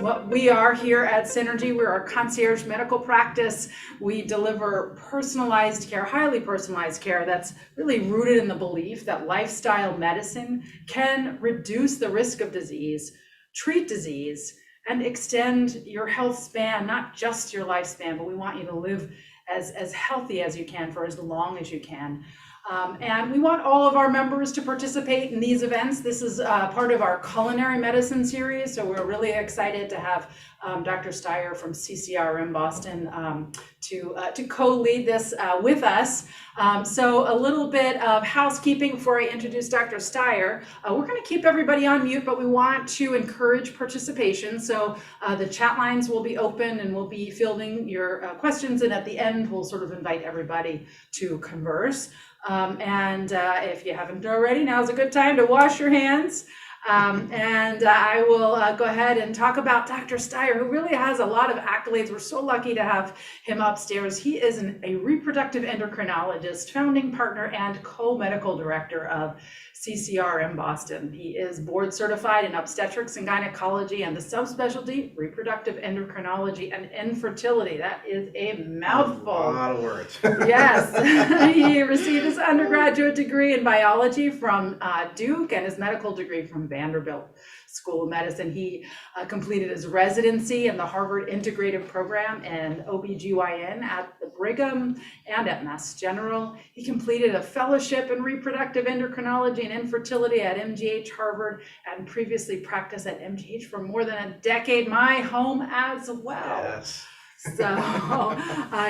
what we are here at Synergy. We're a concierge medical practice. We deliver personalized care, highly personalized care that's really rooted in the belief that lifestyle medicine can reduce the risk of disease, treat disease, and extend your health span, not just your lifespan, but we want you to live as healthy as you can for as long as you can. And we want all of our members to participate in these events. This is part of our culinary medicine series, so we're really excited to have Dr. Styer from CCRM Boston to co-lead this with us. So a little bit of housekeeping before I introduce Dr. Styer. We're going to keep everybody on mute, but we want to encourage participation. So the chat lines will be open and we'll be fielding your questions, and at the end we'll sort of invite everybody to converse. And if you haven't already, now's a good time to wash your hands. And I will go ahead and talk about Dr. Styer, who really has a lot of accolades. We're so lucky to have him upstairs. He is a reproductive endocrinologist, founding partner, and co-medical director of CCRM Boston. He is board certified in obstetrics and gynecology and the subspecialty reproductive endocrinology and infertility. That is a mouthful. A lot of words. Yes. He received his undergraduate degree in biology from Duke and his medical degree from Vanderbilt School of Medicine. He completed his residency in the Harvard Integrative Program in OBGYN at the Brigham and at Mass General. He completed a fellowship in reproductive endocrinology and infertility at MGH Harvard, and previously practiced at MGH for more than a decade, my home as well. Yes. So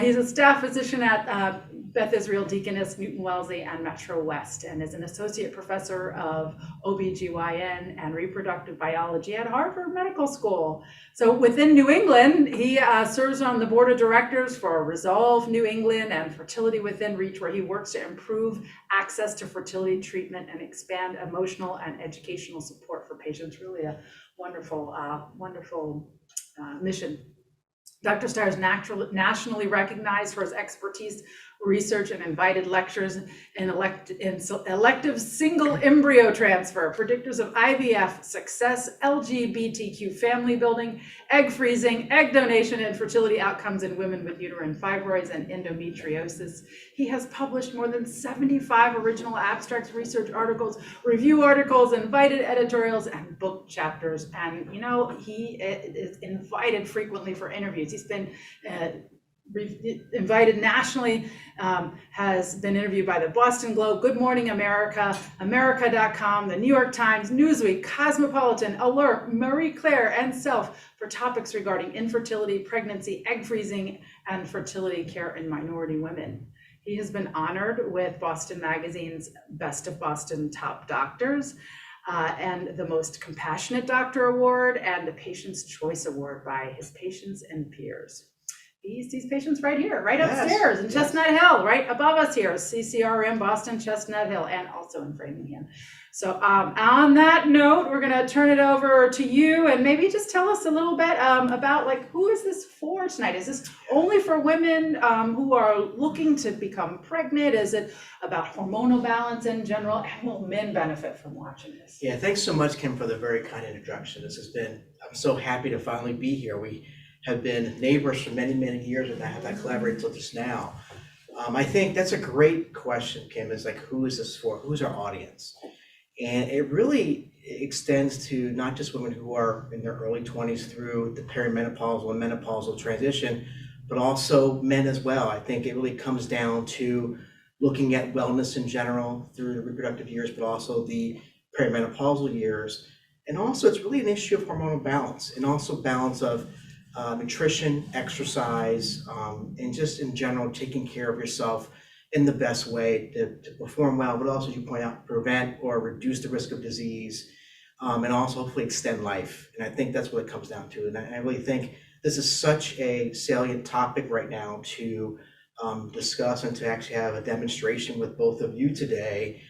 he's a staff physician at Beth Israel Deaconess, Newton Wellesley, and Metro West, and is an associate professor of OBGYN and reproductive biology at Harvard Medical School. So within New England, he serves on the board of directors for Resolve New England and Fertility Within Reach, where he works to improve access to fertility treatment and expand emotional and educational support for patients. Really a wonderful, wonderful mission. Dr. Styer is nationally recognized for his expertise, research, and invited lectures in elective single embryo transfer, predictors of IVF success, LGBTQ family building, egg freezing, egg donation, and fertility outcomes in women with uterine fibroids and endometriosis. He has published more than 75 original abstracts, research articles, review articles, invited editorials, and book chapters. And you know, he is invited frequently for interviews. He's been invited nationally, has been interviewed by the Boston Globe, Good Morning America, America.com, the New York Times, Newsweek, Cosmopolitan, Alert, Marie Claire, and Self for topics regarding infertility, pregnancy, egg freezing, and fertility care in minority women. He has been honored with Boston Magazine's Best of Boston Top Doctors, and the Most Compassionate Doctor Award, and the Patient's Choice Award by his patients and peers. These patients right here, right upstairs in Chestnut Hill, right above us here, CCRM Boston, Chestnut Hill, and also in Framingham. So on that note, we're going to turn it over to you, and maybe just tell us a little bit about, like, who is this for tonight? Is this only for women who are looking to become pregnant? Is it about hormonal balance in general? And will men benefit from watching this? Yeah, thanks so much, Kim, for the very kind introduction. I'm so happy to finally be here. We have been neighbors for many, many years, and I have not collaborated until just now. I think that's a great question, Kim, is like, who is this for? Who's our audience? And it really extends to not just women who are in their early 20s through the perimenopausal and menopausal transition, but also men as well. I think it really comes down to looking at wellness in general through the reproductive years, but also the perimenopausal years. And also it's really an issue of hormonal balance, and also balance of nutrition, exercise, and just in general taking care of yourself in the best way to perform well, but also, as you point out, prevent or reduce the risk of disease, and also hopefully extend life. And I think that's what it comes down to. And I really think this is such a salient topic right now to discuss, and to actually have a demonstration with both of you today,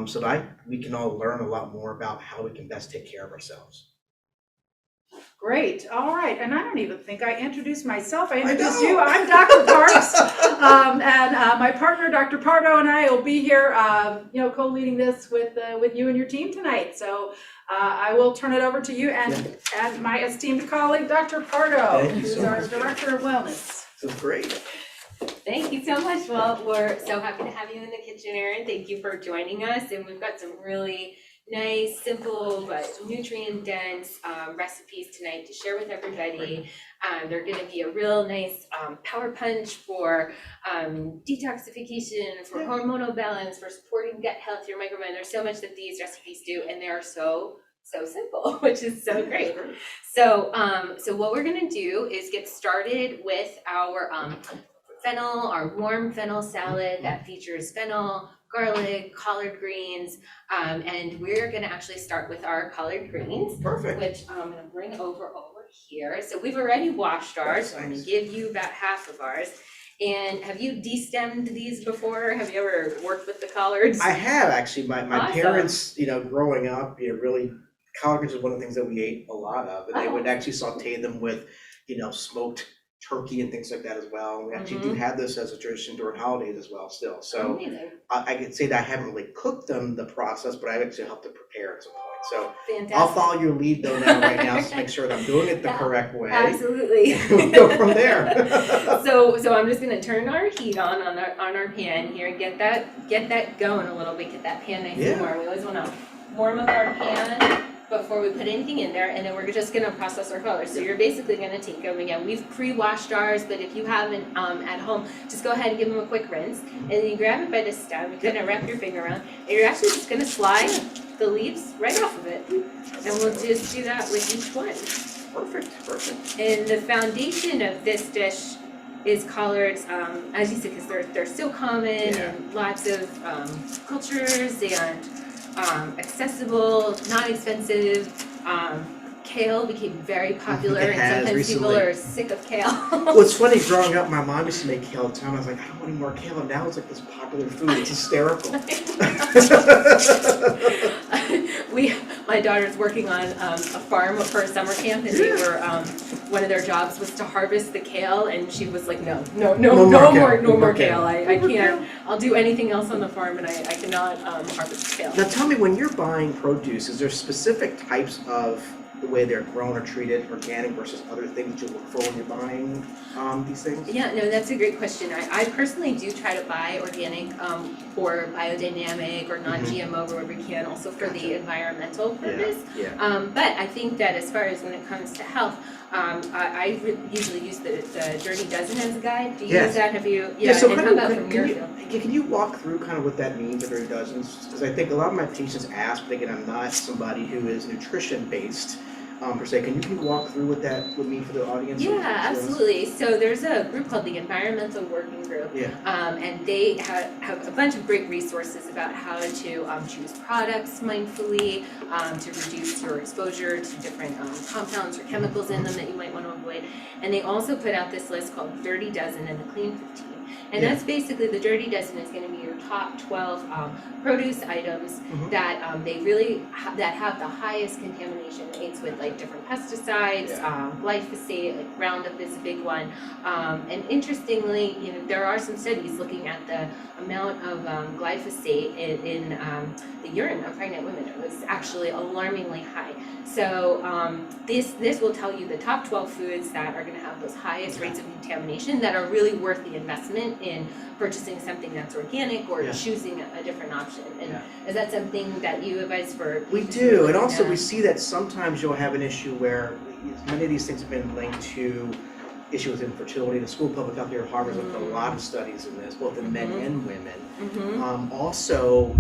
so that we can all learn a lot more about how we can best take care of ourselves. Great. All right. And I don't even think I introduced myself. I introduced you. I'm Dr. Parks. And my partner, Dr. Pardo, and I will be here, co-leading this with you and your team tonight. So I will turn it over to you and my esteemed colleague, Dr. Pardo, who's our Director of Wellness. So great. Thank you so much. Well, we're so happy to have you in the kitchen, Erin. Thank you for joining us. And we've got some really nice, simple, but nutrient-dense recipes tonight to share with everybody. They're going to be a real nice power punch for detoxification, for hormonal balance, for supporting gut health, your microbiome. There's so much that these recipes do, and they are so simple, which is so great. So what we're going to do is get started with our fennel, our warm fennel salad that features fennel, garlic, collard greens, and we're gonna actually start with our collard greens. Perfect. Which I'm gonna bring over here. So we've already washed ours, so I'm gonna give you about half of ours. And have you destemmed these before? Have you ever worked with the collards? I have actually. My Awesome. parents, growing up, really, collard greens was one of the things that we ate a lot of, and they would actually saute them with, smoked turkey and things like that as well. We actually do have this as a tradition during holidays as well still. So I could say that I haven't really cooked them, the process, but I've actually helped to prepare at some point. So Fantastic. I'll follow your lead though now right now to make sure that I'm doing it the correct way. Absolutely. We'll go from there. So I'm just gonna turn our heat on our pan here and get that going a little bit, get that pan nice and warm. We always wanna warm up our pan before we put anything in there, and then we're just gonna process our colors. So you're basically gonna take them again. We've pre-washed ours, but if you haven't at home, just go ahead and give them a quick rinse, and then you grab it by the stem, you kind of wrap your finger around, and you're actually just gonna slide the leaves right off of it, and we'll just do that with each one. Perfect. And the foundation of this dish is collards, as you said, because they're so common in lots of cultures and accessible, not expensive. Kale became very popular, and sometimes recently. people are sick of kale. Well, it's funny, growing up, my mom used to make kale all the time. I was like, I don't want any more kale. And now it's like this popular food. It's hysterical. My daughter's working on a farm for a summer camp, and they were one of their jobs was to harvest the kale, and she was like, no more kale. I can't. I'll do anything else on the farm, and I cannot harvest kale. Now tell me, when you're buying produce, is there specific types of the way they're grown or treated, organic versus other things that you look for when you're buying these things? Yeah, no, that's a great question. I personally do try to buy organic or biodynamic or non-GMO wherever we can, also for the environmental purpose. But I think that as far as when it comes to health, I usually use the Dirty Dozen as a guide. Do you use that? Have you? Yeah, so and kind how of, about from your field? can you walk through kind of what that means, the Dirty Dozens? Because I think a lot of my patients ask, but again, I'm not somebody who is nutrition-based. Per se. Can you walk through what that would mean for the audience? Yeah, absolutely. So there's a group called the Environmental Working Group, and they have a bunch of great resources about how to choose products mindfully, to reduce your exposure to different compounds or chemicals in them that you might want to avoid. And they also put out this list called Dirty Dozen and the Clean 15. And that's basically, the Dirty Dozen is going to be your top 12 produce items that they really that have the highest contamination rates with like different pesticides, glyphosate, like Roundup is a big one. And interestingly, there are some studies looking at the amount of glyphosate in the urine of pregnant women. It was actually alarmingly high. So this will tell you the top 12 foods that are going to have those highest rates of contamination that are really worth the investment in purchasing something that's organic or choosing a different option. And is that something that you advise for? We do, and also we see that sometimes you'll have an issue where many of these things have been linked to issue with infertility. The School of Public Health here at Harvard has done a lot of studies in this, both in men and women. Also,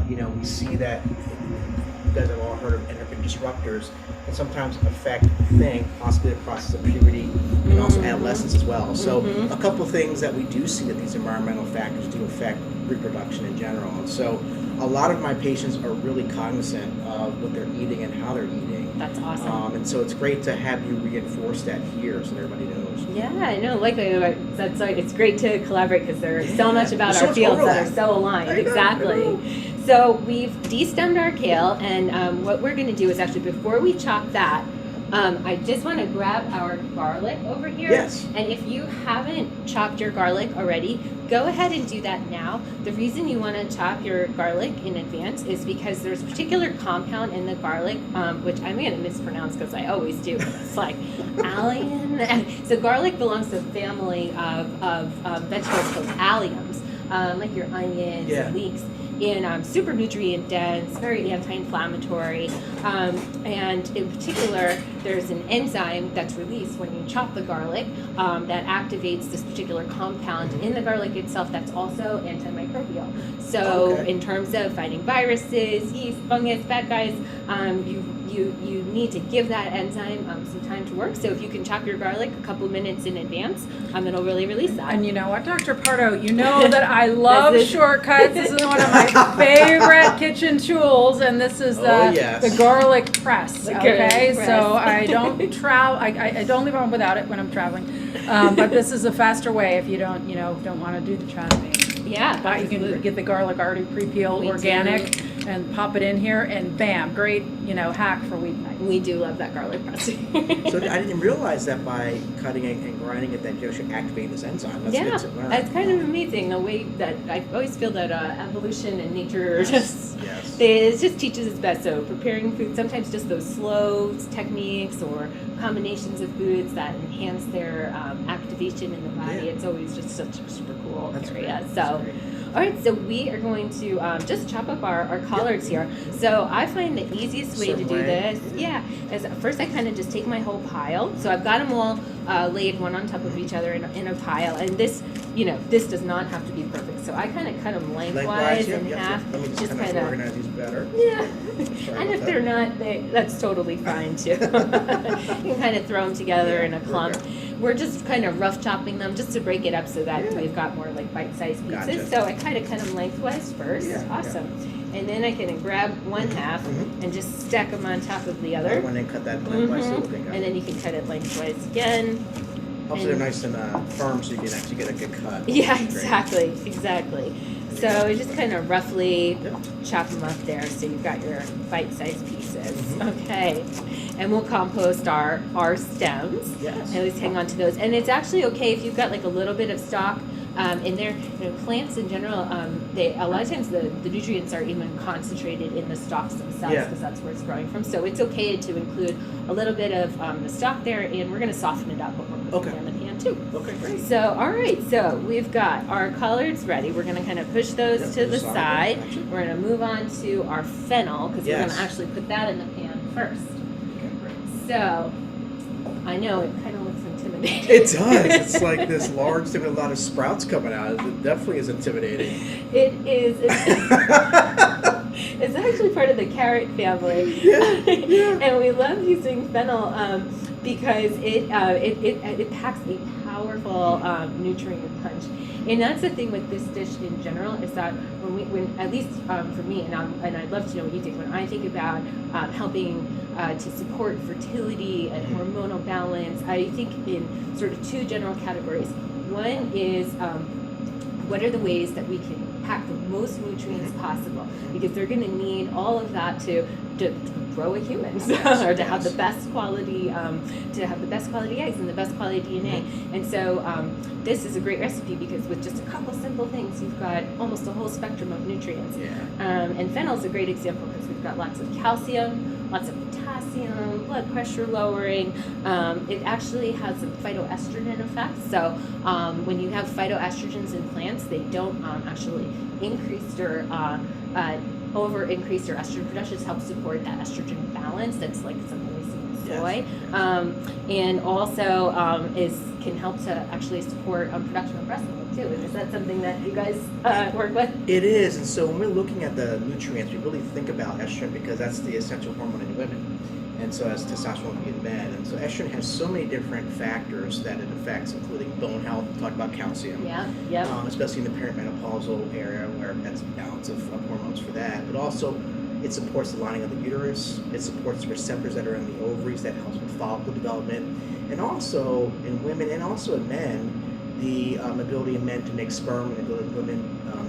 we see that you guys have all heard of endocrine disruptors can sometimes affect, possibly the process of puberty and also adolescence as well. So a couple of things that we do see that these environmental factors do affect reproduction in general. And so a lot of my patients are really cognizant of what they're eating and how they're eating. That's awesome. And so it's great to have you reinforce that here so that everybody knows. Yeah, I know. That's like, it's great to collaborate because there's so much about our fields that are so aligned. Exactly. So we've destemmed our kale, and what we're going to do is actually, before we chop that, I just want to grab our garlic over here. Yes. And if you haven't chopped your garlic already, go ahead and do that now. The reason you want to chop your garlic in advance is because there's a particular compound in the garlic, which I'm going to mispronounce because I always do. It's like allium. So garlic belongs to a family of vegetables called alliums, like your onions and leeks. And super nutrient dense, very anti-inflammatory, and in particular, there's an enzyme that's released when you chop the garlic that activates this particular compound in the garlic itself that's also antimicrobial. So in terms of fighting viruses, yeast, fungus, bad guys, you need to give that enzyme some time to work. So if you can chop your garlic a couple minutes in advance, it'll really release that. And you know what, Dr. Pardo, you know that I love shortcuts. This is one of my favorite kitchen tools, and this is the garlic press. Okay, so I don't travel. I don't leave home without it when I'm traveling. But this is a faster way if you don't want to do the traveling. Yeah, but you can get the garlic already pre-peeled, organic, and pop it in here, and bam, great, hack for weeknights. We do love that garlic press. So I didn't realize that by cutting it and grinding it, that you should activate this enzyme. That's good to learn. It's kind of amazing the way that I always feel that evolution and nature it just teaches us best. So preparing food, sometimes just those slow techniques or combinations of foods that enhance their activation in the body. It's always just such a super cool area. So. All right, so we are going to just chop up our collards here. So I find the easiest way to do this, is first I kind of just take my whole pile. So I've got them all laid one on top of each other in a pile. And this, this does not have to be perfect. So I kind of cut them lengthwise in half. Let me just kind of organize these better. Yeah. And if they're not, that's totally fine too. You can kind of throw them together in a clump. We're just kind of rough chopping them just to break it up so that we've got more like bite-sized pieces. So I kind of cut them lengthwise first. Awesome. And then I can grab one half and just stack them on top of the other. And then cut that lengthwise. And then you can cut it lengthwise again. Also, they're nice and firm, so you can actually get a good cut. Yeah, exactly. So we just kind of roughly chop them up there so you've got your bite-sized pieces. Okay. And we'll compost our stems. Yes. At least hang on to those. And it's actually okay if you've got like a little bit of stock in there. Plants in general, a lot of times the nutrients are even concentrated in the stalks themselves because that's where it's growing from. So it's okay to include a little bit of the stalk there, and we're going to soften it up when we're putting it in the pan too. Okay, great. So, all right, so we've got our collards ready. We're going to kind of push those to the side. We're going to move on to our fennel because we're going to actually put that in the pan first. So, I know it kind of looks intimidating. It does. It's like this large thing with a lot of sprouts coming out. It definitely is intimidating. It is. It's actually part of the carrot family. And we love using fennel because it packs a powerful nutrient punch. And that's the thing with this dish in general is that when at least for me, and I'd love to know what you think, when I think about helping to support fertility and hormonal balance, I think in sort of two general categories. One is what are the ways that we can pack the most nutrients possible, because they're going to need all of that to grow a human, or to have the best quality eggs and the best quality DNA. And so this is a great recipe because with just a couple simple things, you've got almost a whole spectrum of nutrients. And fennel is a great example because we've got lots of calcium, lots of potassium, blood pressure lowering. It actually has some phytoestrogen effects. So when you have phytoestrogens in plants, they don't actually increase or increase your estrogen production. It helps support that estrogen balance. That's like something we see in soy. And also can help to actually support production of breast milk too. And is that something that you guys work with? It is. And so when we're looking at the nutrients, we really think about estrogen because that's the essential hormone in women. And so as testosterone would be in men. And so estrogen has so many different factors that it affects, including bone health. We talked about calcium. Especially in the perimenopausal area where that's a balance of hormones for that. But also it supports the lining of the uterus. It supports the receptors that are in the ovaries that helps with follicle development. And also in women and also in men, the ability in men to make sperm and the ability of women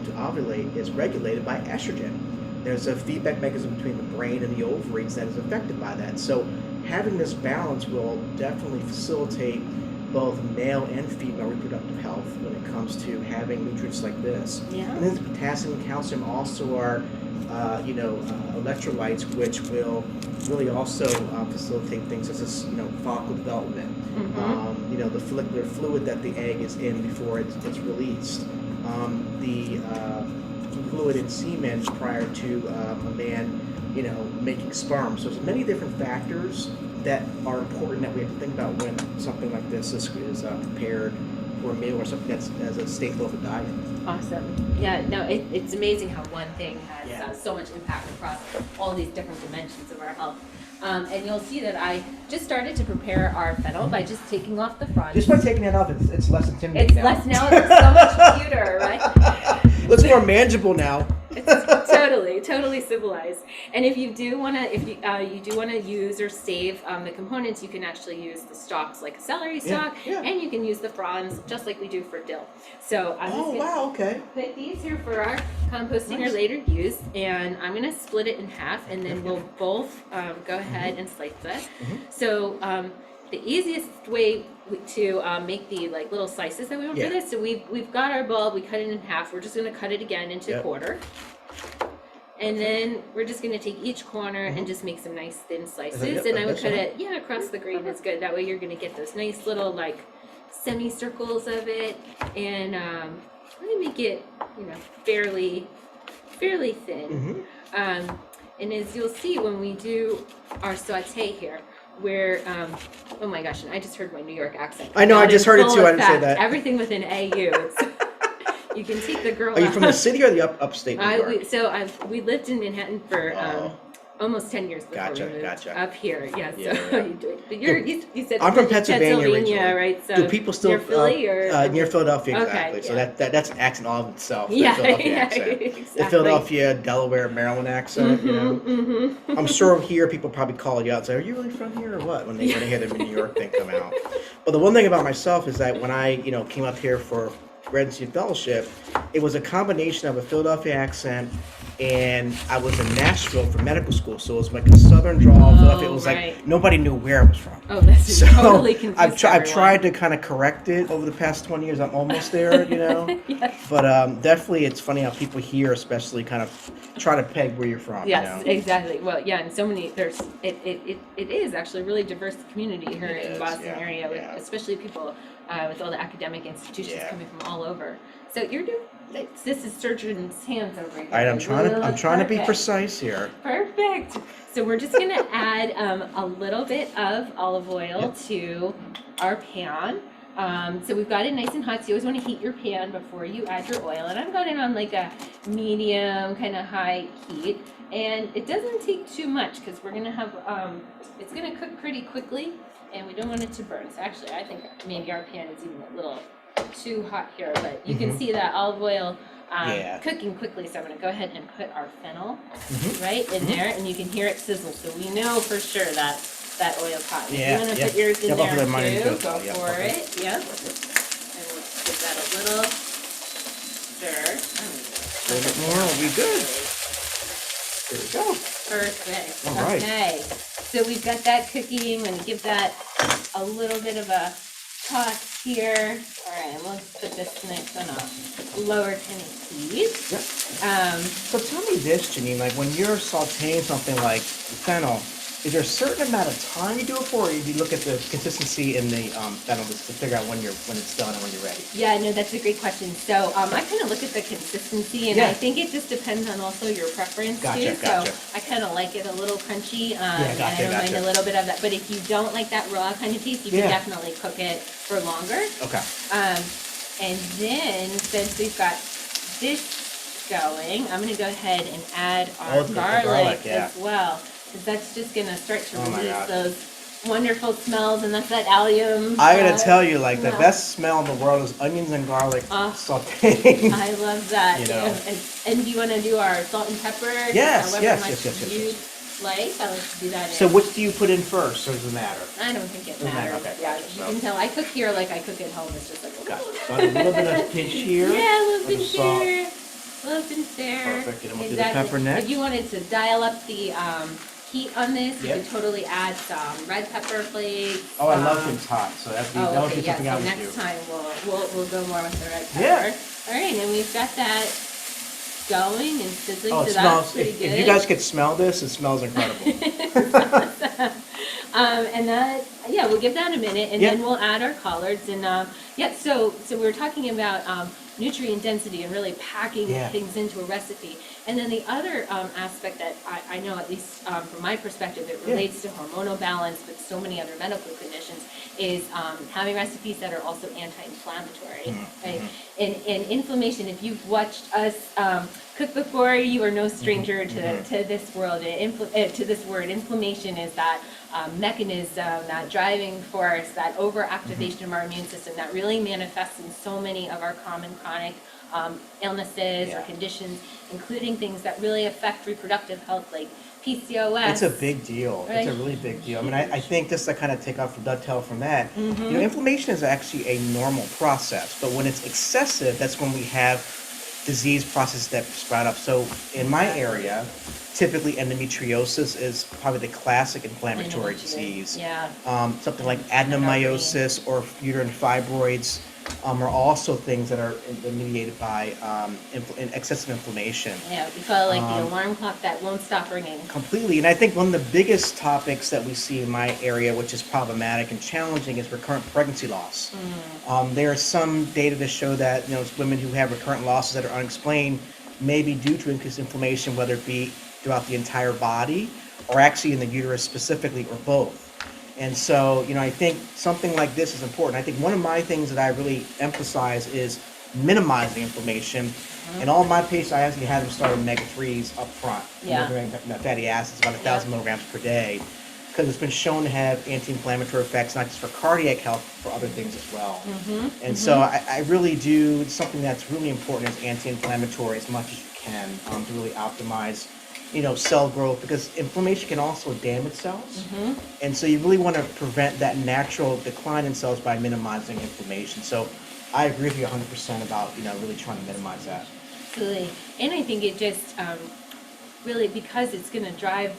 to ovulate is regulated by estrogen. There's a feedback mechanism between the brain and the ovaries that is affected by that. So having this balance will definitely facilitate both male and female reproductive health when it comes to having nutrients like this. Yeah. And then the potassium and calcium also are, electrolytes, which will really also facilitate things such as, follicle development. The follicular fluid that the egg is in before it's released. The fluid in semen prior to a man, making sperm. So there's many different factors that are important that we have to think about when something like this is prepared for a meal or something that's as a staple of a diet. Awesome. Yeah, no, it's amazing how one thing has so much impact across all these different dimensions of our health. And you'll see that I just started to prepare our fennel by just taking off the front. Just by taking that off, it's less intimidating now. It's so much cuter, right? Looks more manageable now. It's totally civilized. And if you do want to, use or save the components, you can actually use the stalks like a celery stalk, and you can use the fronds just like we do for dill. So I'm just gonna put these here for our composting or later use, and I'm gonna split it in half, and then we'll both go ahead and slice it. So the easiest way to make the little slices that we want for this. So we've got our bulb. We cut it in half. We're just going to cut it again into a quarter, and then we're just going to take each corner and just make some nice thin slices. And I would cut it across the grain. It's good. That way you're going to get those nice little semicircles of it, and I'm going to make it fairly thin. And as you'll see when we do our saute here, where, oh my gosh, and I just heard my New York accent. I know, I just heard it too, I didn't say that. Everything with an AU. You can take the girl. Are you from the city or the upstate New York? We lived in Manhattan for almost 10 years before we moved up here. Yeah, but you said I'm from Pennsylvania originally. Right? So do people still near Philly or near Philadelphia? Exactly. Okay, so that's an accent all of itself. Yeah, Philadelphia accent. Exactly. The Philadelphia, Delaware, Maryland accent. I'm sure here people probably call you out and say, "Are you really from here or what?" When they hear the New York thing come out. But the one thing about myself is that when I came up here for residency and fellowship, it was a combination of a Philadelphia accent, and I was in Nashville for medical school, so it was like a southern drawl. Philadelphia. It was like nobody knew where I was from. Oh, that's totally confused. I've tried to kind of correct it over the past 20 years. I'm almost there, Yes. But definitely it's funny how people here especially kind of try to peg where you're from. Yes, exactly. Well, yeah, and so many, it is actually a really diverse community here in the Boston area, especially people with all the academic institutions coming from all over. So you're doing, this is surgeon's hands over here. All right, I'm trying to be precise here. Perfect. So we're just gonna add a little bit of olive oil to our pan. So we've got it nice and hot, so you always want to heat your pan before you add your oil. And I'm going on a medium, kind of high heat. And it doesn't take too much because we're going to have, it's going to cook pretty quickly and we don't want it to burn. So actually, I think maybe our pan is even a little too hot here, but you can see that olive oil cooking quickly. So I'm going to go ahead and put our fennel right in there, and you can hear it sizzle. So we know for sure that oil caught. If you want to put yours in there too, go for it. Yep. And we'll give that a little stir. A little bit more, we'll be good. There we go. Perfect. All right. Okay. So we've got that cooking. I'm going to give that a little bit of a toss here. All right, and we'll put this next on a lower heat. Yep. So tell me this, Janine, when you're sauteing something like fennel, is there a certain amount of time you do it for, or do you look at the consistency in the fennel to figure out when it's done and when you're ready? Yeah, no, that's a great question. So I kind of look at the consistency, and I think it just depends on also your preference too. So I kind of like it a little crunchy, and I don't mind a little bit of that. But if you don't like that raw kind of taste, you can definitely cook it for longer. Okay. And then since we've got this going, I'm going to go ahead and add our garlic as well. Because that's just going to start to release those wonderful smells, and that's that allium. I gotta tell you, the best smell in the world is onions and garlic sauteing. I love that. And do you want to do our salt and pepper? Yes. Like, I like to do that. So which do you put in first, or does it matter? I don't think it matters. Okay. Yeah, you can tell. I cook here like I cook at home. It's just So a little bit of pinch here. Yeah, a little bit here. A little bit there. Perfect. And we'll do the pepper next. If you wanted to dial up the heat on this, you Yep. can totally add some red pepper flakes. Oh, I love things hot, so that would be something I would do. Next time we'll go more with the red pepper. Yeah. All right, and we've got that going and sizzling, Oh, it so smells, that's pretty good. if you guys could smell this, it smells incredible. And that, we'll give that a minute, and Yeah. then we'll add our collards. And so we were talking about nutrient density and really packing Yeah. things into a recipe. And then the other aspect that I know, at least from my perspective, it relates to hormonal balance, but so many other medical conditions, is having recipes that are also anti-inflammatory, right? And inflammation, if you've watched us cook before, you are no stranger to this world, to this word. Inflammation is that mechanism, that driving force, that overactivation of our immune system that really manifests in so many of our common chronic illnesses or conditions, including things that really affect reproductive health, like PCOS. It's a big deal. Right? It's a really big deal. I mean, I think just to kind of take off from dovetail from that, you know, inflammation is actually a normal process, but when it's excessive, that's when we have disease processes that sprout up. So in my area, typically endometriosis is probably the classic inflammatory disease. Yeah. Something like adenomyosis or uterine fibroids are also things that are mediated by excessive inflammation. Yeah, we call it like the alarm clock that won't stop ringing. Completely. And I think one of the biggest topics that we see in my area, which is problematic and challenging, is recurrent pregnancy loss. There is some data to show that, you know, women who have recurrent losses that are unexplained may be due to increased inflammation, whether it be throughout the entire body or actually in the uterus specifically, or both. And so, you know, I think something like this is important. I think one of my things that I really emphasize is minimizing inflammation. And all my patients, I actually had them start with omega-3s up front. Yeah. Fatty acids, about 1,000 milligrams per day, because it's been shown to have anti-inflammatory effects, not just for cardiac health, for other things as well. And so I really do, something that's really important is anti-inflammatory as much as you can to really optimize, you know, cell growth, because inflammation can also damage cells. And so you really want to prevent that natural decline in cells by minimizing inflammation. So I agree with you 100% about, you know, really trying to minimize that. Absolutely. And I think it just really, because it's going to drive,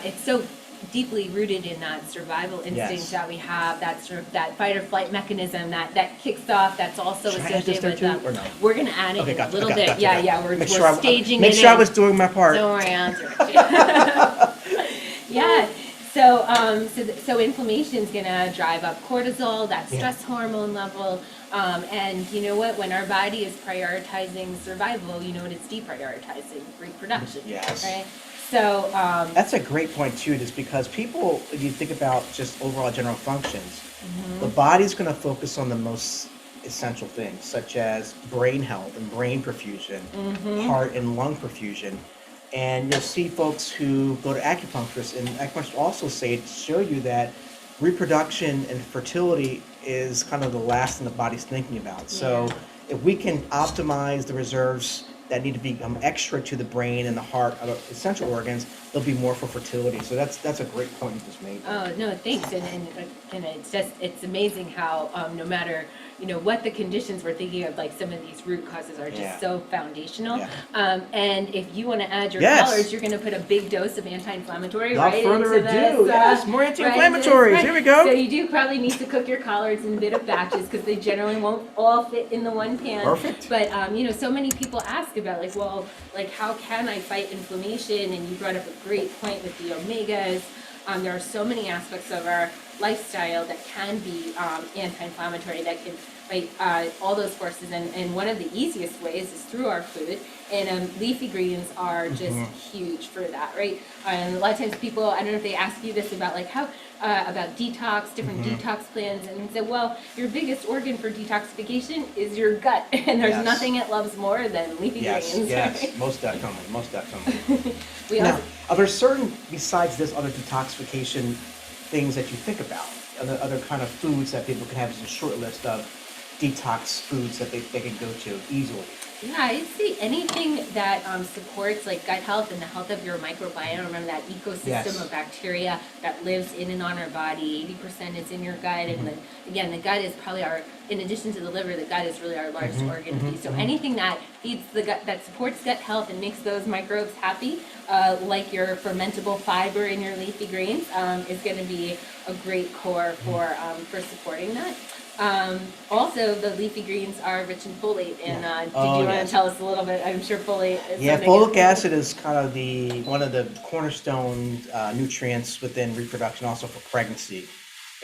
it's so deeply rooted in that survival instinct that we have, that sort of that fight or flight mechanism that kicks off, that's also Should I add this associated there with too, or no? We're going to add it in a little bit. Gotcha. We're Make staging make it sure I in. was doing my part. Don't worry, I'll answer it. So inflammation is going to drive up cortisol, that stress hormone level. And you know what? When our body is prioritizing survival, you know what it's deprioritizing? Reproduction. Yes. Right? So That's a great point too, just because people, if you think about just overall general functions, the body's going to focus on the most essential things, such as brain health and brain perfusion, heart and lung perfusion. And you'll see folks who go to acupuncturists, and acupuncturists also show you that reproduction and fertility is kind of the last thing the body's thinking about. So if we can optimize the reserves that need to become extra to the brain and the heart, other essential organs, there'll be more for fertility. So that's a great point you just made. Oh no, thanks. And it's amazing how no matter, you know, what the conditions we're thinking of, like some of these root causes are just so foundational. And if you want to add your colors, you're going to put a big dose of anti-inflammatory Without right further into ado, this. more anti-inflammatories. Here we go. So you do probably need to cook your collards in bit of batches, because they generally won't all fit in the one pan. Perfect. But you know, so many people ask about, like, well, like, how can I fight inflammation? And you brought up a great point with the omegas. There are so many aspects of our lifestyle that can be anti-inflammatory, that can fight all those forces. And one of the easiest ways is through our food. And leafy greens are just huge for that, right? And a lot of times people, I don't know if they ask you this about, like, how about detox, different detox plans, and say, well, your biggest organ for detoxification is your gut, and there's nothing it loves more than leafy greens. Yes, right? most definitely. We Now, also, are there certain, besides this, other detoxification things that you think about? Other kind of foods that people can have as a short list of detox foods that they can go to easily? Yeah, I'd say anything that supports like gut health and the health of your microbiome. Remember that ecosystem Yes. of bacteria that lives in and on our body. 80% is in your gut, and again, the gut is probably in addition to the liver, the gut is really our largest organ. So anything that feeds the gut, that supports gut health and makes those microbes happy, like your fermentable fiber in your leafy greens, is going to be a great core for supporting that. Also, the leafy greens are rich in folate, and did you want to tell us a little bit? I'm sure folate is something. Folic acid is kind of one of the cornerstone nutrients within reproduction, also for pregnancy.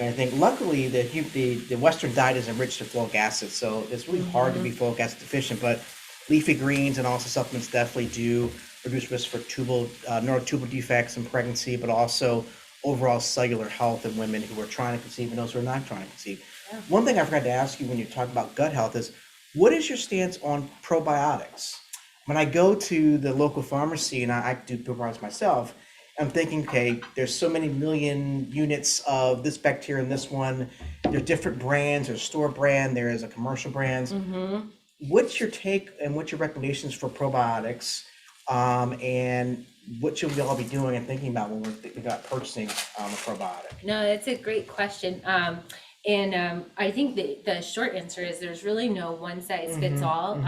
And I think luckily the Western diet is enriched in folic acid, so it's really hard to be folic acid deficient. But leafy greens and also supplements definitely do reduce risk for neurotubal defects in pregnancy, but also overall cellular health in women who are trying to conceive and those who are not trying to conceive. Yeah. One thing I forgot to ask you when you talk about gut health is, what is your stance on probiotics? When I go to the local pharmacy and I do probiotics myself, I'm thinking, okay, there's so many million units of this bacteria in this one. There's different brands. There's store brand. There is a commercial brands. What's your take and what's your recommendations for probiotics? And what should we all be doing and thinking about when we're thinking about purchasing a probiotic? No, that's a great question. And I think the short answer is there's really no one size fits all.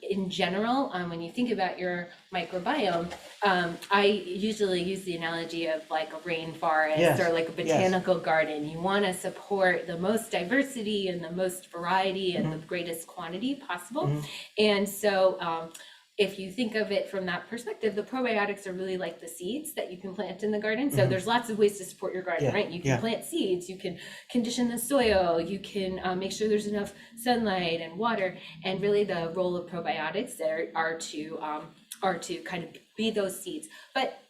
In general, when you think about your microbiome, I usually use the analogy of like a rainforest or like a botanical garden. You want to support the most diversity and the most variety and the greatest quantity possible. And so if you think of it from that perspective, the probiotics are really like the seeds that you can plant in the garden. So there's lots of ways to support your garden, right? You can plant seeds, you can condition the soil, you can make sure there's enough sunlight and water. And really the role of probiotics there are to kind of be those seeds. But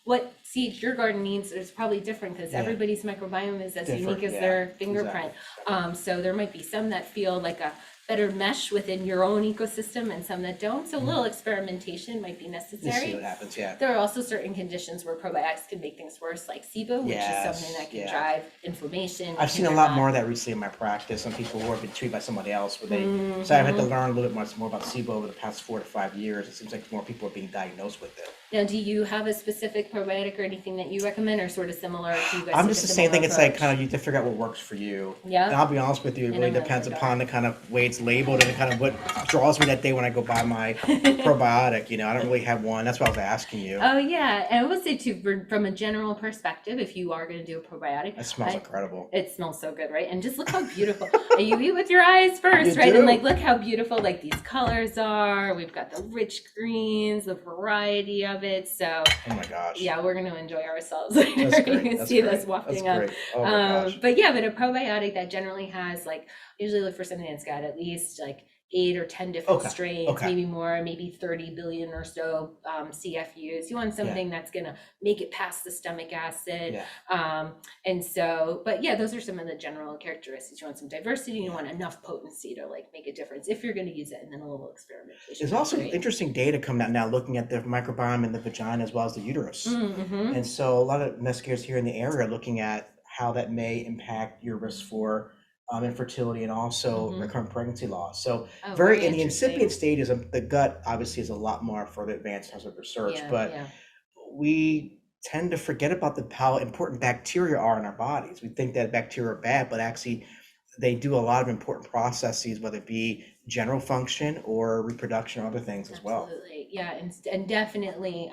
what seeds your garden needs is probably different because everybody's microbiome is as unique as their fingerprint. Exactly. So there might be some that feel like a better mesh within your own ecosystem and some that don't. So a little experimentation might be necessary. See what happens, There are also certain conditions where probiotics can make things worse, like SIBO, which is something that can drive inflammation. I've seen a lot more of that recently in my practice. Some people who have been treated by somebody else, where they so I've had to learn a little bit more about SIBO over the past 4 to 5 years. It seems like more people are being diagnosed with it. Now, do you have a specific probiotic or anything that you recommend, or sort of similar to you guys? I'm just the same thing. It's like kind of you have to figure out what works for you. Yeah. And I'll be honest with you, it really depends upon the kind of way it's labeled and kind of what draws me that day when I go buy my probiotic. You know, I don't really have one. That's why I was asking you. Oh yeah, and I will say too, from a general perspective, if you are going to do a probiotic, it smells incredible. It smells so good, right? And just look how beautiful. You eat with your eyes first, right? Do. And like, look how beautiful like these colors are. We've got the rich greens, the variety of it. So, oh my gosh, yeah, we're going to enjoy ourselves later. You can see us wafting up. Oh my gosh. But yeah, but a probiotic that generally has like, usually look for something that's got at least like 8 or 10 different strains, maybe more, maybe 30 billion or so CFUs. You want something that's going to make it past the stomach acid. And so, but yeah, those are some of the general characteristics. You want some diversity, you want enough potency to like make a difference if you're going to use it, and then a little experimentation. There's also interesting data coming out now looking at the microbiome in the vagina as well as the uterus. And so a lot of investigators here in the area are looking at how that may impact your risk for infertility and also recurrent pregnancy loss. So very in the incipient stages of the gut obviously is a lot more further advanced in terms of research, but we tend to forget about how important bacteria are in our bodies. We think that bacteria are bad, but actually they do a lot of important processes, whether it be general function or reproduction or other things as well. Absolutely, yeah, and definitely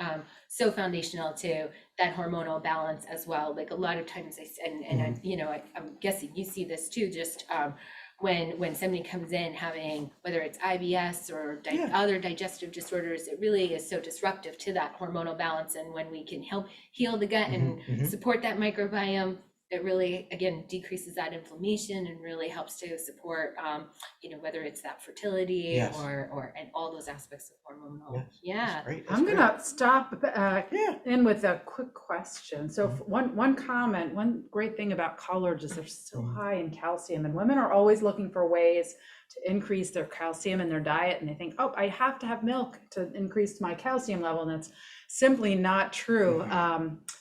so foundational to that hormonal balance as well. Like a lot of times, I'm guessing you see this too. Just when somebody comes in having, whether it's IBS or other digestive disorders, it really is so disruptive to that hormonal balance. And when we can help heal the gut and support that microbiome, it really, again, decreases that inflammation and really helps to support, whether it's that fertility or and all those aspects of hormonal. That's great. I'm going to stop in with a quick question. So one comment, one great thing about collards is they're so high in calcium, and women are always looking for ways to increase their calcium in their diet, and they think, oh, I have to have milk to increase my calcium level, and that's simply not true.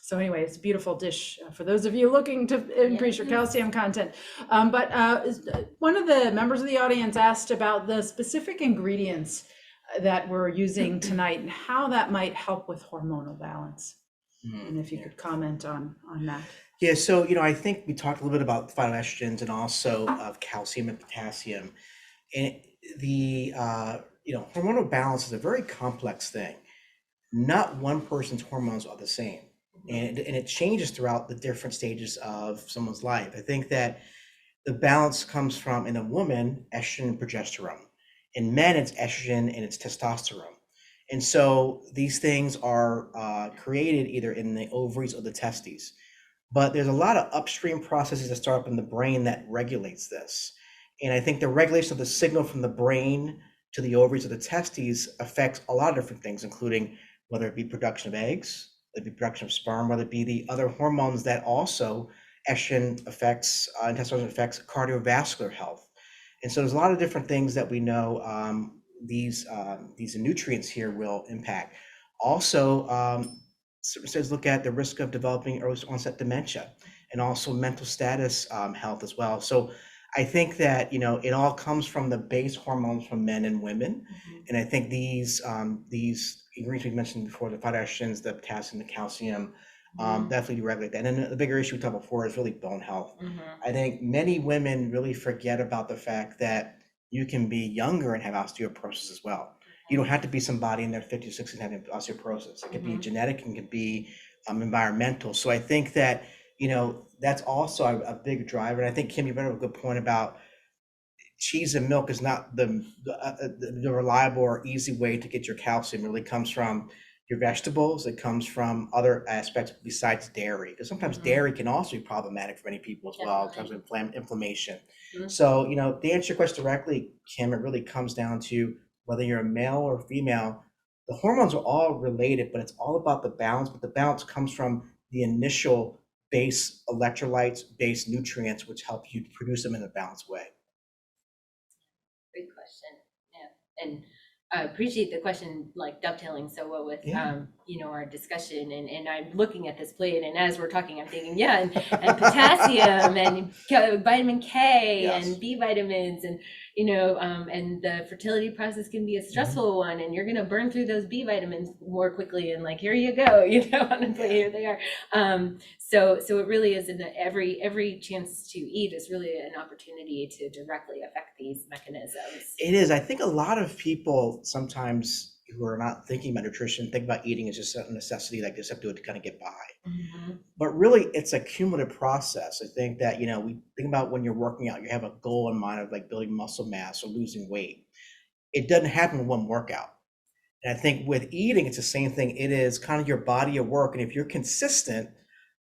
So anyway, it's a beautiful dish for those of you looking to increase your calcium content. But one of the members of the audience asked about the specific ingredients that we're using tonight and how that might help with hormonal balance. And if you could comment on that. Yeah, so, I think we talked a little bit about phytoestrogens and also of calcium and potassium. And the, hormonal balance is a very complex thing. Not one person's hormones are the same. And it changes throughout the different stages of someone's life. I think that the balance comes from, in a woman, estrogen and progesterone. In men, it's estrogen and it's testosterone. And so these things are created either in the ovaries or the testes. But there's a lot of upstream processes that start up in the brain that regulates this. And I think the regulation of the signal from the brain to the ovaries or the testes affects a lot of different things, including whether it be production of eggs, whether it be production of sperm, whether it be the other hormones that also estrogen affects, and testosterone affects cardiovascular health. And so there's a lot of different things that we know these nutrients here will impact. Also, studies look at the risk of developing early onset dementia and also mental status health as well. So I think that, it all comes from the base hormones from men and women. And I think these ingredients we mentioned before, the phytoestrogens, the potassium, the calcium, definitely do regulate that. And then the bigger issue we talked about before is really bone health. I think many women really forget about the fact that you can be younger and have osteoporosis as well. You don't have to be somebody in their 50s, 60s having osteoporosis. It could be genetic and it could be environmental. So I think that, that's also a big driver. And I think, Kim, you brought up a good point about cheese and milk is not the reliable or easy way to get your calcium. It really comes from your vegetables. It comes from other aspects besides dairy, because sometimes dairy can also be problematic for many people as well in terms of inflammation. So, to answer your question directly, Kim, it really comes down to whether you're a male or female. The hormones are all related, but it's all about the balance. But the balance comes from the initial base electrolytes, base nutrients, which help you produce them in a balanced way. Great question. Yeah. And I appreciate the question, like dovetailing so well with, our discussion. And I'm looking at this plate, and as we're talking, I'm thinking, and potassium and vitamin K and B vitamins, and, and the fertility process can be a stressful one, and you're going to burn through those B vitamins more quickly. And like, here you go, on a plate, here they are. So it really is every chance to eat is really an opportunity to directly affect these mechanisms. It is. I think a lot of people sometimes who are not thinking about nutrition think about eating as just a necessity, like just have to do it to kind of get by. But really, it's a cumulative process. I think that, we think about when you're working out, you have a goal in mind of like building muscle mass or losing weight. It doesn't happen in one workout. And I think with eating, it's the same thing. It is kind of your body of work. And if you're consistent,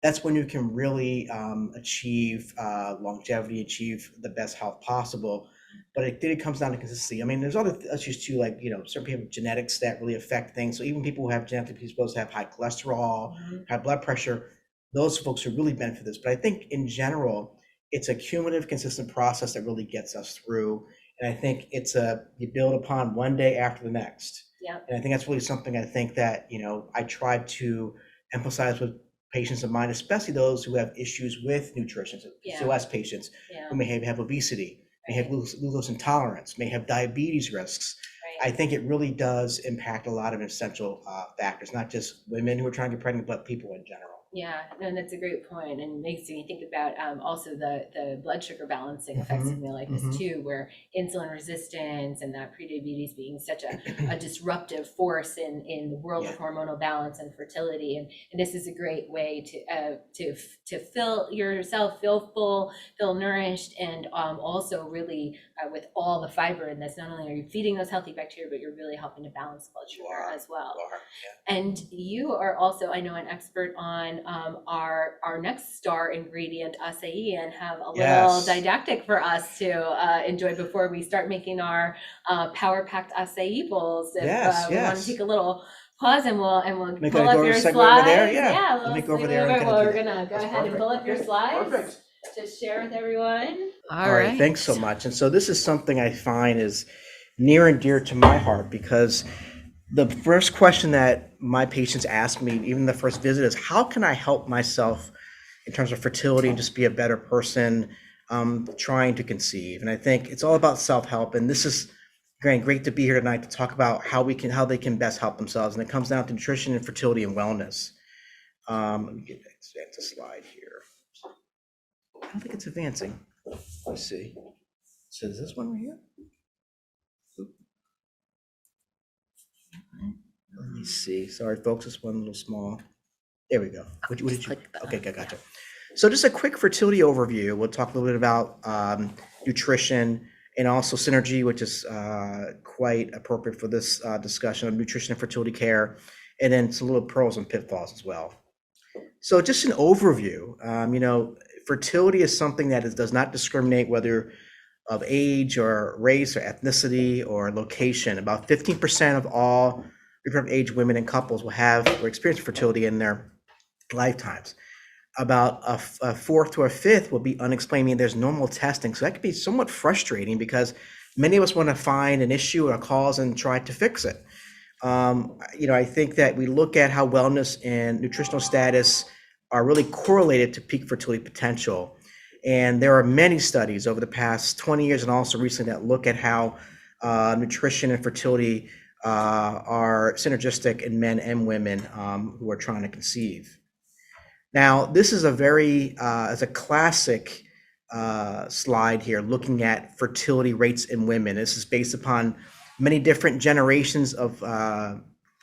that's when you can really achieve longevity, achieve the best health possible. But it comes down to consistency. I mean, there's other issues too, like, certain people have genetics that really affect things. So even people who have genetic predisposed to have high cholesterol, high blood pressure, those folks who really benefit this. But I think in general, it's a cumulative, consistent process that really gets us through. And I think you build upon one day after the next. And I think that's really something I think that, I try to emphasize with patients of mine, especially those who have issues with nutrition, PCOS patients who may have obesity, may have glucose intolerance, may have diabetes risks. I think it really does impact a lot of essential factors, not just women who are trying to get pregnant, but people in general. Yeah, no, that's a great point, and makes me think about also the blood sugar balancing effects of meal like this too, where insulin resistance and that prediabetes being such a disruptive force in the world of hormonal balance and fertility, and this is a great way to fill yourself, feel full, feel nourished, and also really with all the fiber in this, not only are you feeding those healthy bacteria, but you're really helping to balance blood sugar as well. And you are also, I know, an expert on our next star ingredient, açaí, and have a little didactic for us to enjoy before we start making our power-packed açaí bowls. If we want to take a little pause, and we'll pull up your slides. Let me go over there. We're gonna go ahead and pull up your slides to share with everyone. All right, thanks so much. And so this is something I find is near and dear to my heart, because The first question that my patients ask me, even the first visit, is how can I help myself in terms of fertility and just be a better person trying to conceive? And I think it's all about self-help. And this is great to be here tonight to talk about how they can best help themselves. And it comes down to nutrition and fertility and wellness. Let me advance the slide here. I don't think it's advancing. Let's see. So is this one right here? Let me see. Sorry, folks, this one a little small. There we go. What did you? Okay, gotcha. So just a quick fertility overview. We'll talk a little bit about nutrition and also synergy, which is quite appropriate for this discussion of nutrition and fertility care, and then some little pros and pitfalls as well. So just an overview. Fertility is something that does not discriminate whether of age or race or ethnicity or location. About 15% of all reproductive age women and couples will have or experience fertility in their lifetimes. About a fourth to a fifth will be unexplained, meaning there's normal testing. So that could be somewhat frustrating because many of us want to find an issue or a cause and try to fix it. I think that we look at how wellness and nutritional status are really correlated to peak fertility potential. And there are many studies over the past 20 years and also recently that look at how nutrition and fertility are synergistic in men and women who are trying to conceive. Now, this is as a classic slide here, looking at fertility rates in women. This is based upon many different generations of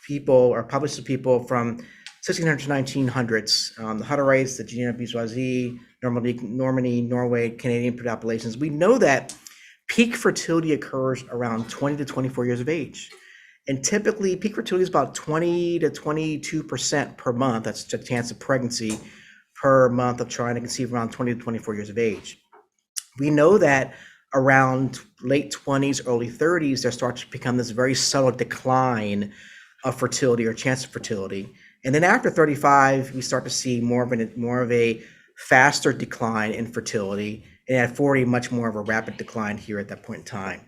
people or published people from 1600s to 1900s. The Hutterites, the Geneva Bourgeoisie, Normandy, Norway, Canadian populations. We know that peak fertility occurs around 20 to 24 years of age. And typically, peak fertility is about 20 to 22% per month. That's the chance of pregnancy per month of trying to conceive around 20 to 24 years of age. We know that around late 20s, early 30s, there starts to become this very subtle decline of fertility or chance of fertility. And then after 35, we start to see more of a faster decline in fertility. And at 40, much more of a rapid decline here at that point in time.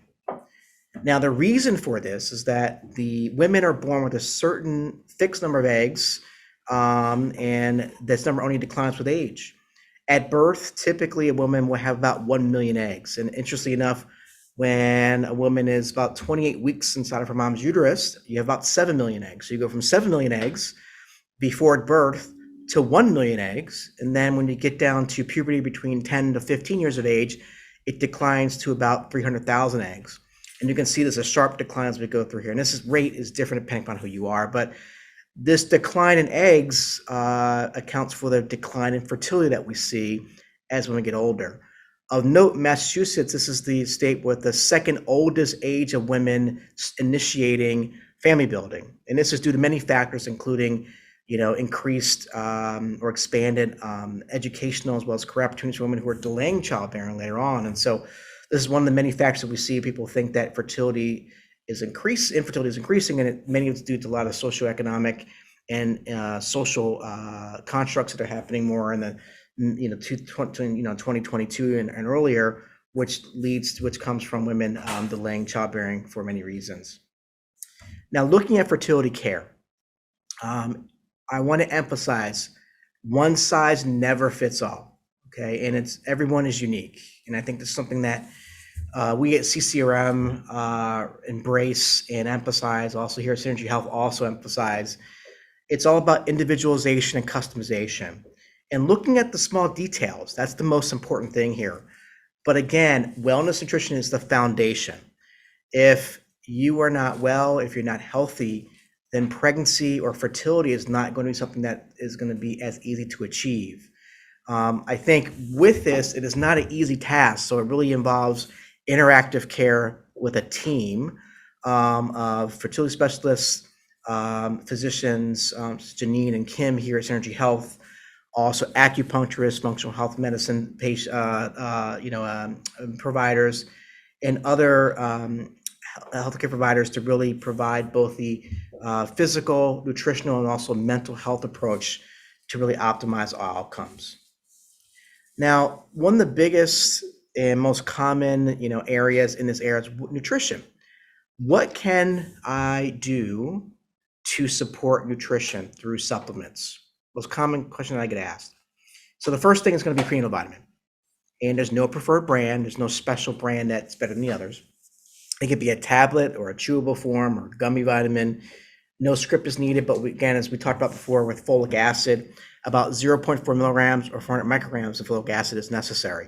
Now, the reason for this is that the women are born with a certain fixed number of eggs, and this number only declines with age. At birth, typically a woman will have about 1 million eggs. And interestingly enough, when a woman is about 28 weeks inside of her mom's uterus, you have about 7 million eggs. So you go from 7 million eggs before birth to 1 million eggs. And then when you get down to puberty between 10 to 15 years of age, it declines to about 300,000 eggs. And you can see there's a sharp decline as we go through here. And this rate is different depending on who you are. But this decline in eggs accounts for the decline in fertility that we see as women get older. Of note, Massachusetts, this is the state with the second oldest age of women initiating family building. And this is due to many factors, including increased or expanded educational as well as career opportunities for women who are delaying childbearing later on. And so this is one of the many factors that we see. People think that infertility is increasing, and many of it's due to a lot of socioeconomic and social constructs that are happening more in the 2022 and earlier, which comes from women delaying childbearing for many reasons. Now, looking at fertility care, I want to emphasize one size never fits all. Okay, and everyone is unique, and I think this is something that we at CCRM embrace and emphasize. Also here at Synergy Health also emphasize. It's all about individualization and customization, and looking at the small details. That's the most important thing here. But again, wellness nutrition is the foundation. If you are not well, if you're not healthy, then pregnancy or fertility is not going to be something that is going to be as easy to achieve. I think with this, it is not an easy task. So it really involves interactive care with a team of fertility specialists, physicians, Janine and Kim here at Synergy Health, also acupuncturists, functional health medicine providers, and other healthcare providers to really provide both the physical, nutritional, and also mental health approach to really optimize our outcomes. Now, one of the biggest and most common, areas in this area is nutrition. what can I do to support nutrition through supplements? Most common question that I get asked. So the first thing is going to be prenatal vitamin. And there's no preferred brand. There's no special brand that's better than the others. It could be a tablet or a chewable form or gummy vitamin. No script is needed, but again, as we talked about before with folic acid, about 0.4 milligrams or 400 micrograms of folic acid is necessary.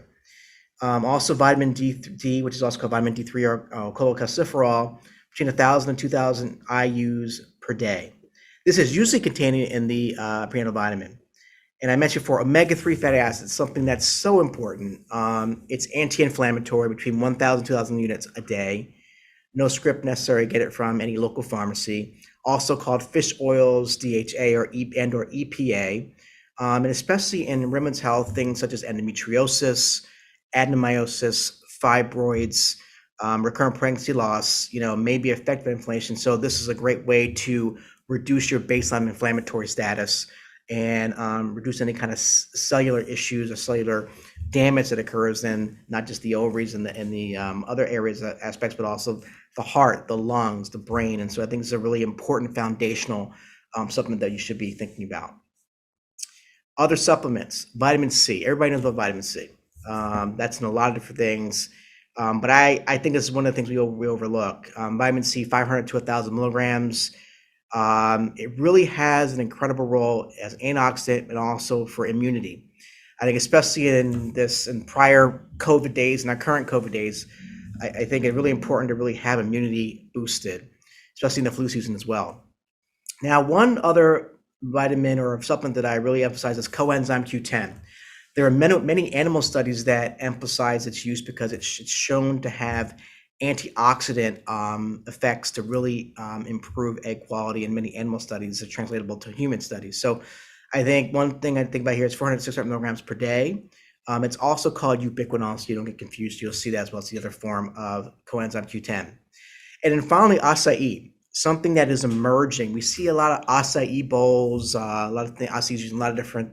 Also vitamin D, which is also called vitamin D3 or cholecalciferol, between 1,000 and 2,000 IUs per day. This is usually contained in the prenatal vitamin. And I mentioned for omega-3 fatty acids, something that's so important. It's anti-inflammatory, between 1,000 and 2,000 units a day. No script necessary, get it from any local pharmacy. Also called fish oils, DHA or EPA. And especially in women's health, things such as endometriosis, adenomyosis, fibroids, recurrent pregnancy loss, may be affected by inflammation. So this is a great way to reduce your baseline inflammatory status and reduce any kind of cellular issues or cellular damage that occurs in not just the ovaries and the other areas aspects, but also the heart, the lungs, the brain. And so I think it's a really important foundational supplement that you should be thinking about. Other supplements, vitamin C. Everybody knows about vitamin C. That's in a lot of different things. But I think this is one of the things we overlook. Vitamin C, 500 to 1,000 milligrams. It really has an incredible role as antioxidant and also for immunity. I think especially in prior COVID days and our current COVID days, I think it's really important to really have immunity boosted, especially in the flu season as well. Now, one other vitamin or supplement that I really emphasize is Coenzyme Q10. There are many animal studies that emphasize its use because it's shown to have antioxidant effects to really improve egg quality, and many animal studies are translatable to human studies. So I think one thing I think about here is 400 to 600 milligrams per day. It's also called ubiquinol, so you don't get confused. You'll see that as well. It's the other form of coenzyme Q10. And then finally, acai, something that is emerging. We see a lot of acai bowls, a lot of acai using a lot of different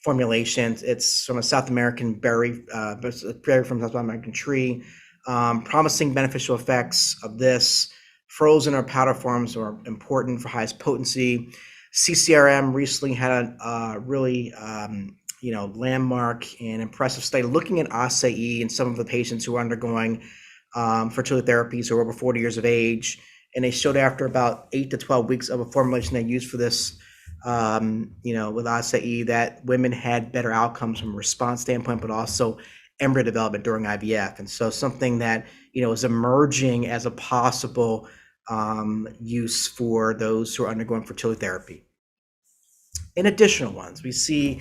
formulations. It's from a South American berry, berry from a South American tree. Promising beneficial effects of this. Frozen or powder forms are important for highest potency. CCRM recently had a really landmark and impressive study looking at acai in some of the patients who are undergoing fertility therapies who are over 40 years of age. And they showed after about 8 to 12 weeks of a formulation they used for this, with acai, that women had better outcomes from a response standpoint, but also embryo development during IVF. And so something that, is emerging as a possible use for those who are undergoing fertility therapy. In additional ones, we see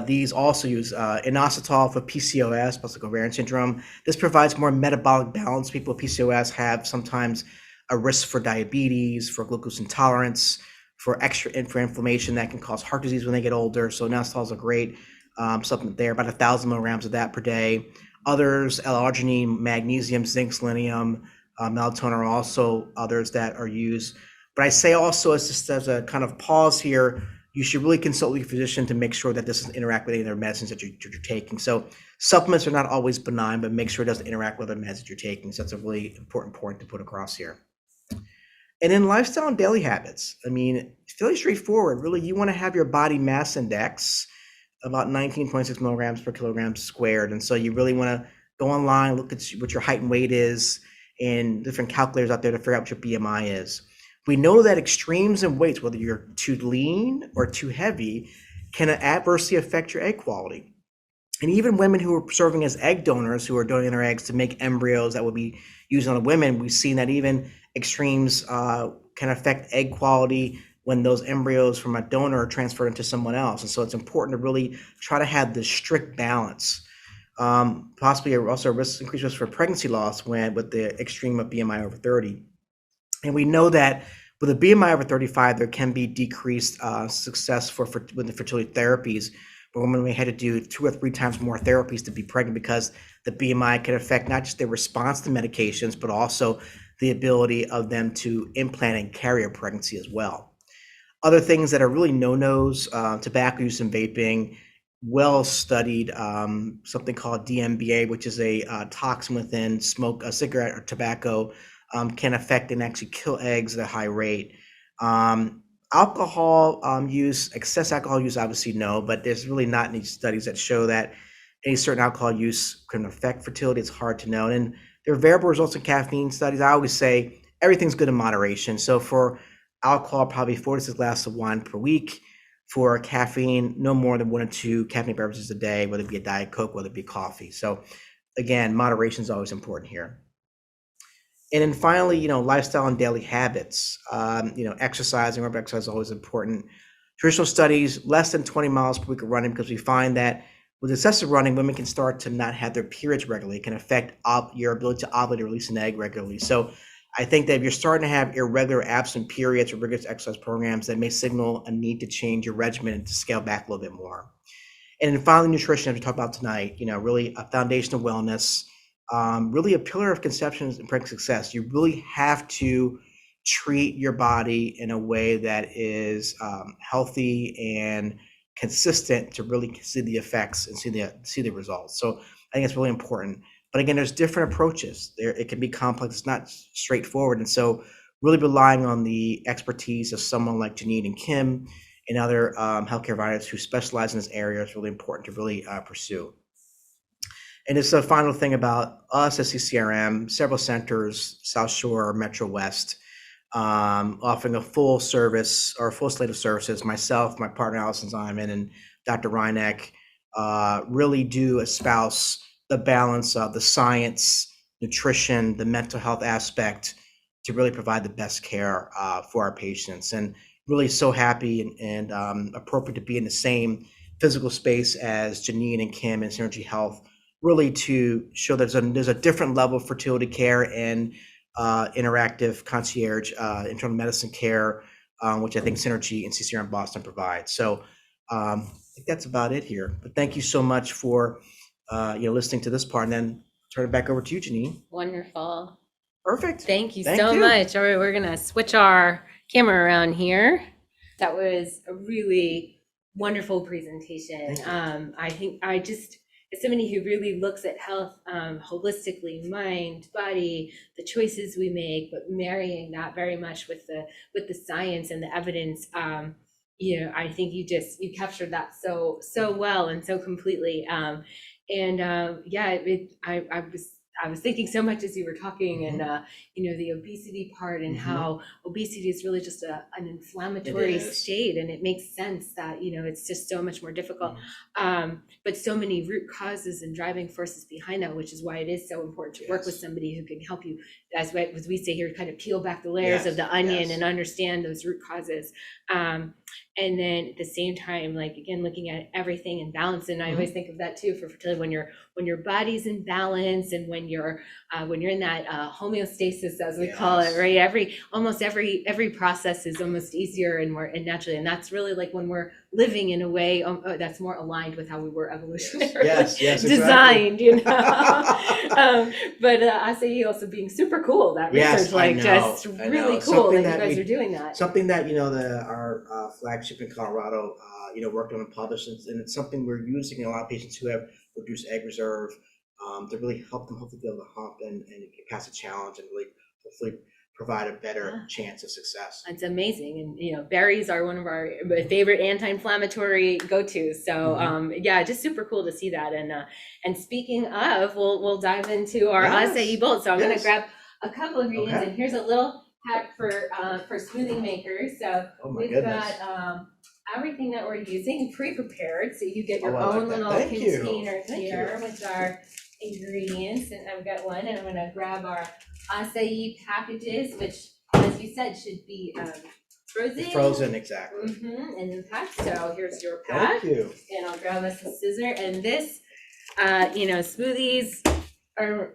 these also use inositol for PCOS, polycystic ovarian syndrome. This provides more metabolic balance. People with PCOS have sometimes a risk for diabetes, for glucose intolerance, for inflammation that can cause heart disease when they get older. So inositol is a great supplement there, about 1,000 milligrams of that per day. Others, L-arginine, magnesium, zinc, selenium, melatonin are also others that are used. But I say also, as a kind of pause here, you should really consult with your physician to make sure that this doesn't interact with any of their medicines that you're taking. So supplements are not always benign, but make sure it doesn't interact with the meds that you're taking. So that's a really important point to put across here. And in lifestyle and daily habits, it's fairly straightforward. Really, you want to have your body mass index about 19.6 milligrams per kilogram squared. And so you really want to go online, look at what your height and weight is, and different calculators out there to figure out what your BMI is. We know that extremes in weights, whether you're too lean or too heavy, can adversely affect your egg quality. And even women who are serving as egg donors, who are donating their eggs to make embryos that would be used on the women, we've seen that even extremes can affect egg quality when those embryos from a donor are transferred into someone else. And so it's important to really try to have this strict balance. Possibly also increased risk for pregnancy loss with the extreme of BMI over 30. And we know that with a BMI over 35, there can be decreased success with the fertility therapies, but women may have to do 2 or 3 times more therapies to be pregnant because the BMI can affect not just their response to medications, but also the ability of them to implant and carry a pregnancy as well. Other things that are really no-nos, tobacco use and vaping, well-studied, something called DMBA, which is a toxin within cigarette or tobacco, can affect and actually kill eggs at a high rate. Alcohol use, excess alcohol use, obviously no, but there's really not any studies that show that any certain alcohol use can affect fertility. It's hard to know. And there are variable results in caffeine studies. I always say everything's good in moderation. So for alcohol, probably 4 to 6 glasses of wine per week. For caffeine, no more than 1 or 2 caffeine beverages a day, whether it be a Diet Coke, whether it be coffee. So again, moderation is always important here. And then finally, lifestyle and daily habits. Exercising, aerobic exercise is always important. Traditional studies, less than 20 miles per week of running, because we find that with excessive running, women can start to not have their periods regularly. It can affect your ability to ovulate or release an egg regularly. So I think that if you're starting to have irregular absent periods or rigorous exercise programs, that may signal a need to change your regimen and to scale back a little bit more. And then finally, nutrition, as we talked about tonight, really a foundation of wellness, really a pillar of conception and pregnancy success. You really have to treat your body in a way that is healthy and consistent to really see the effects and see the results. So I think it's really important. But again, there's different approaches. It can be complex. It's not straightforward. And so really relying on the expertise of someone like Janine and Kim and other healthcare providers who specialize in this area is really important to really pursue. And it's a final thing about us at CCRM, several centers, South Shore, Metro West, offering a full service or a full slate of services. Myself, my partner, Allison Zyman, and Dr. Reineck really do espouse the balance of the science, nutrition, the mental health aspect to really provide the best care for our patients. And really so happy and appropriate to be in the same physical space as Janine and Kim and Synergy Health, really to show that there's a different level of fertility care and interactive concierge internal medicine care, which I think Synergy and CCRM Boston provide. So I think that's about it here. But thank you so much for listening to this part, and then turn it back over to you, Janine. Wonderful. Perfect. Thank you so much. All right, we're gonna switch our camera around here. That was a really wonderful presentation. I think as somebody who really looks at health holistically, mind, body, the choices we make, but marrying that very much with the science and the evidence. I think you captured that so well and so completely. I was thinking so much as you were talking, and the obesity part, and how obesity is really just an inflammatory state, and it makes sense that it's just so much more difficult. But so many root causes and driving forces behind that, which is why it is so important to work with somebody who can help you, as we say here, kind of peel back the layers of the onion and understand those root causes. And then at the same time, looking at everything in balance. And I always think of that too for fertility, when your body's in balance, and when you're in that homeostasis, as we call it, right? Almost every process is almost easier and more and naturally. And that's really when we're living in a way that's more aligned with how we were evolutionarily designed, but Acai also being super cool, that research, just really cool that you guys are doing that. Something that, our flagship in Colorado, worked on and published, and it's something we're using in a lot of patients who have reduced egg reserve to really help them hopefully be able to hump and get past the challenge and really hopefully provide a better chance of success. It's amazing. And berries are one of our favorite anti-inflammatory go-tos. So just super cool to see that. And speaking of, we'll dive into our acai bowl. So I'm going to grab a couple of ingredients, and here's a little hack for smoothie makers. So we've got everything that we're using pre-prepared, so you get your own little container here with our ingredients. And I've got one, and I'm going to grab our acai packages, which, as you said, should be frozen, exactly. And then packed. So here's your pack. Thank you. And I'll grab us a scissor. And this, smoothies are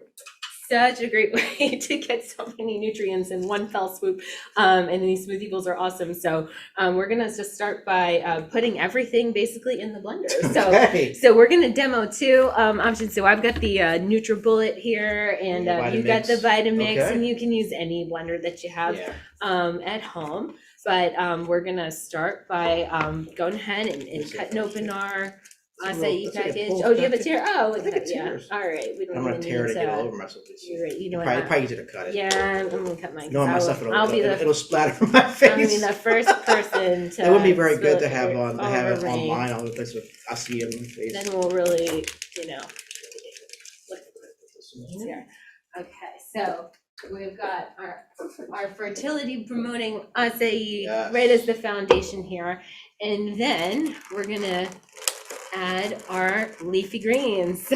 such a great way to get so many nutrients in one fell swoop. And these smoothie bowls are awesome. So we're gonna just start by putting everything basically in the blender. So we're gonna demo two options. So I've got the NutriBullet here, and you got the Vitamix, and you can use any blender that you have at home. But we're gonna start by going ahead and cutting open our acai That's like a package. full Oh, do you have a package. tear? Oh, I look think at it's that. Yeah. yours. All right. We don't I'm gonna even tear it need and get it all to. over myself. You're right. You know what? Probably easier to cut it. Yeah, I'm gonna cut mine. 'Cause No, I will- myself I'll be the. it'll splatter on my I'm gonna be face. the first person to. It would be very spill good it to have all on, to have it over me. online, all the places with açaí on my face. Then we'll really, you know. Here. Okay, so we've got our fertility promoting acai Yes. right as the foundation here, and then we're gonna add our leafy greens.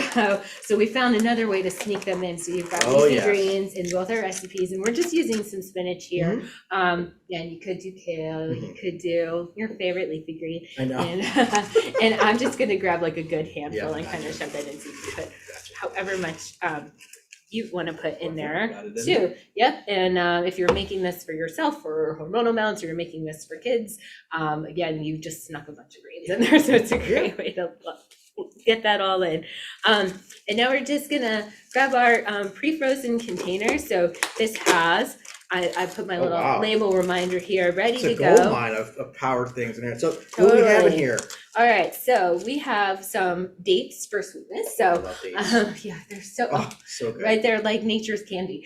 So we found another way to sneak them in. So you've got Oh, leafy yes. greens in both our recipes, and we're just using some spinach here. Mhm. And you could do kale, you Mhm. could do your favorite leafy green, I know. and and I'm just gonna grab like a good handful Yeah, and kind of gotcha. shove that in, so you can put Gotcha. however much you want to put in there Got it in too. Yep. And if you're making this for yourself for hormonal amounts, or you're making this for kids, again, you just snuck a bunch of greens in there, so it's a great way to get that all in. And now we're just gonna grab our pre-frozen container. So this has, I put my Oh, little wow. label reminder here, ready It's to a go. gold mine of powered things in there. So what do we have in Totally. here? All right, so we have some dates for sweetness. I So love these. yeah, they're so Oh, so good. right there, like nature's candy.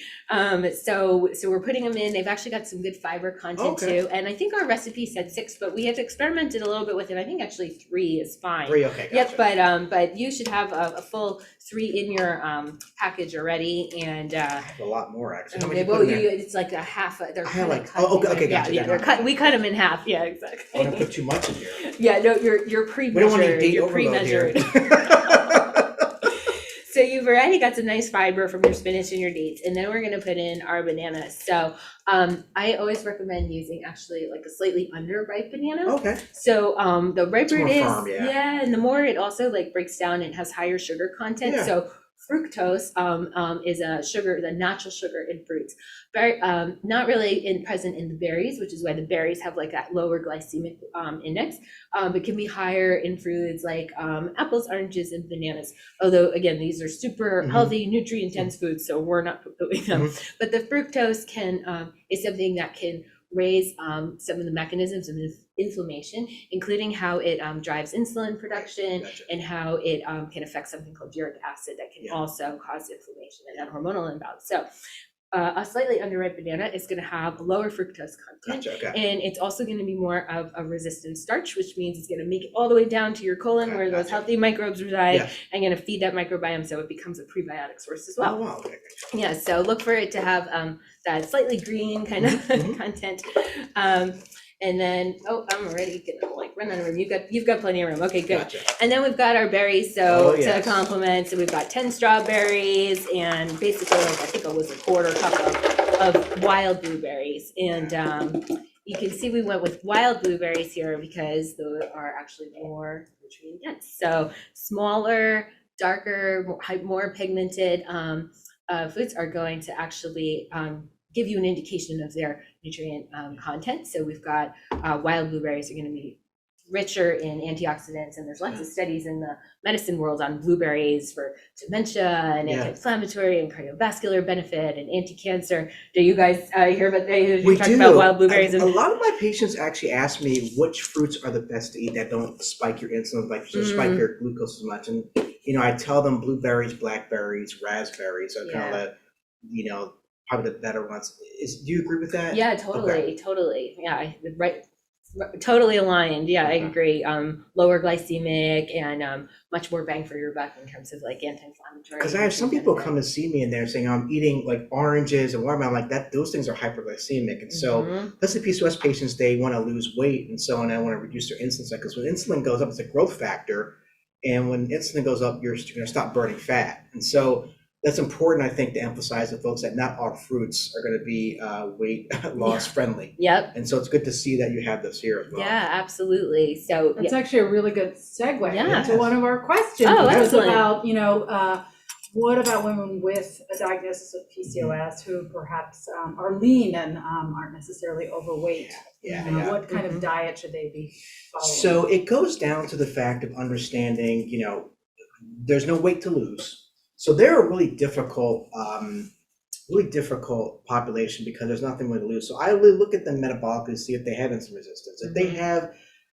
So we're putting them in. They've actually got some good fiber content Okay. too. And I think our recipe said 6, but we have experimented a little bit with it. I think actually 3 is fine. 3, okay, Yep, gotcha. but you should have a full 3 in your package already. And I have a lot more actually. How okay, many well, put in there? it's like a half. They're I kind have of like- cut. oh, okay, in- okay, yeah, gotcha, yeah, they're gotcha. cut. We cut them in half. Yeah, exactly. I don't put too much in here. Yeah, no, you're We don't want pre-measured. any date You're overload here. pre-measured. So you've already got some nice fiber from your spinach and your dates, and then we're gonna put in our bananas. So I always recommend using actually like a slightly underripe banana. Okay. So the riper more it is, firm, yeah. and the more it also like breaks down and has higher sugar content. Yeah. So fructose is a sugar, the natural sugar in fruits. Very not really present in the berries, which is why the berries have like that lower glycemic index. It can be higher in foods like apples, oranges, and bananas. Although again, these are super Mhm. healthy, nutrient dense foods, so we're not promoting them. Mm-hmm. But the fructose is something that can raise some of the mechanisms of inflammation, including how it drives insulin production, Gotcha. and how it can affect something called uric acid that can Yeah. also cause inflammation and that hormonal imbalance. So a slightly underripe banana is going to have lower fructose content. Gotcha, okay. And it's also going to be more of a resistant starch, which means it's going to make it all the way down to your colon Okay, where those gotcha. healthy microbes reside, Yeah. and going to feed that microbiome so it becomes a prebiotic source as Oh, well. wow, okay. Yeah, so look for it to have that slightly green kind of Mhm. content. And then, oh, I'm already gonna like run out of room. You've got plenty of room. Okay, good. Gotcha. And then we've got our berries, so Oh, yes. to complement, so we've got 10 strawberries and basically like I think it was a quarter cup of wild blueberries. And you can see we went with wild blueberries here because those are actually more nutrient dense. So smaller, darker, more pigmented foods are going to actually give you an indication of their nutrient content. So we've got wild blueberries are going to be richer in antioxidants, and there's lots of studies in the medicine world on blueberries for dementia and Yeah. anti-inflammatory and cardiovascular benefit and anti-cancer. Do you guys hear about We talk do. about wild blueberries? A lot of my patients actually ask me which fruits are the best to eat that don't spike your insulin, like spike your glucose as much. And I tell them blueberries, blackberries, raspberries are kind of the probably the better ones. Do you agree with that? Yeah, totally, Okay. totally. Yeah, right. Totally aligned. Yeah, I Okay. agree. Lower glycemic and much more bang for your buck in terms of like anti-inflammatory. Because I have some people come and see me and they're saying I'm eating like oranges and watermelon, like that. Those things are hyperglycemic, and so let's say PCOS patients, they want to lose weight and so on. I want to reduce their insulin cycle. Because when insulin goes up, it's a growth factor, and when insulin goes up, you're going to stop burning fat, and so that's important, I think, to emphasize to folks that not all fruits are going to be weight loss friendly. Yep. And so it's good to see that you have this here as well. Yeah, absolutely. So That's actually a really good segue Yeah. into one of our questions, Oh, which was excellent. about, what about women with a diagnosis of PCOS who perhaps are lean and aren't necessarily overweight? Yeah. What kind of diet should they be following? So it goes down to the fact of understanding, there's no weight to lose. So they're a really difficult population because there's nothing really to lose. So I really look at them metabolically to see if they have insulin resistance. If they have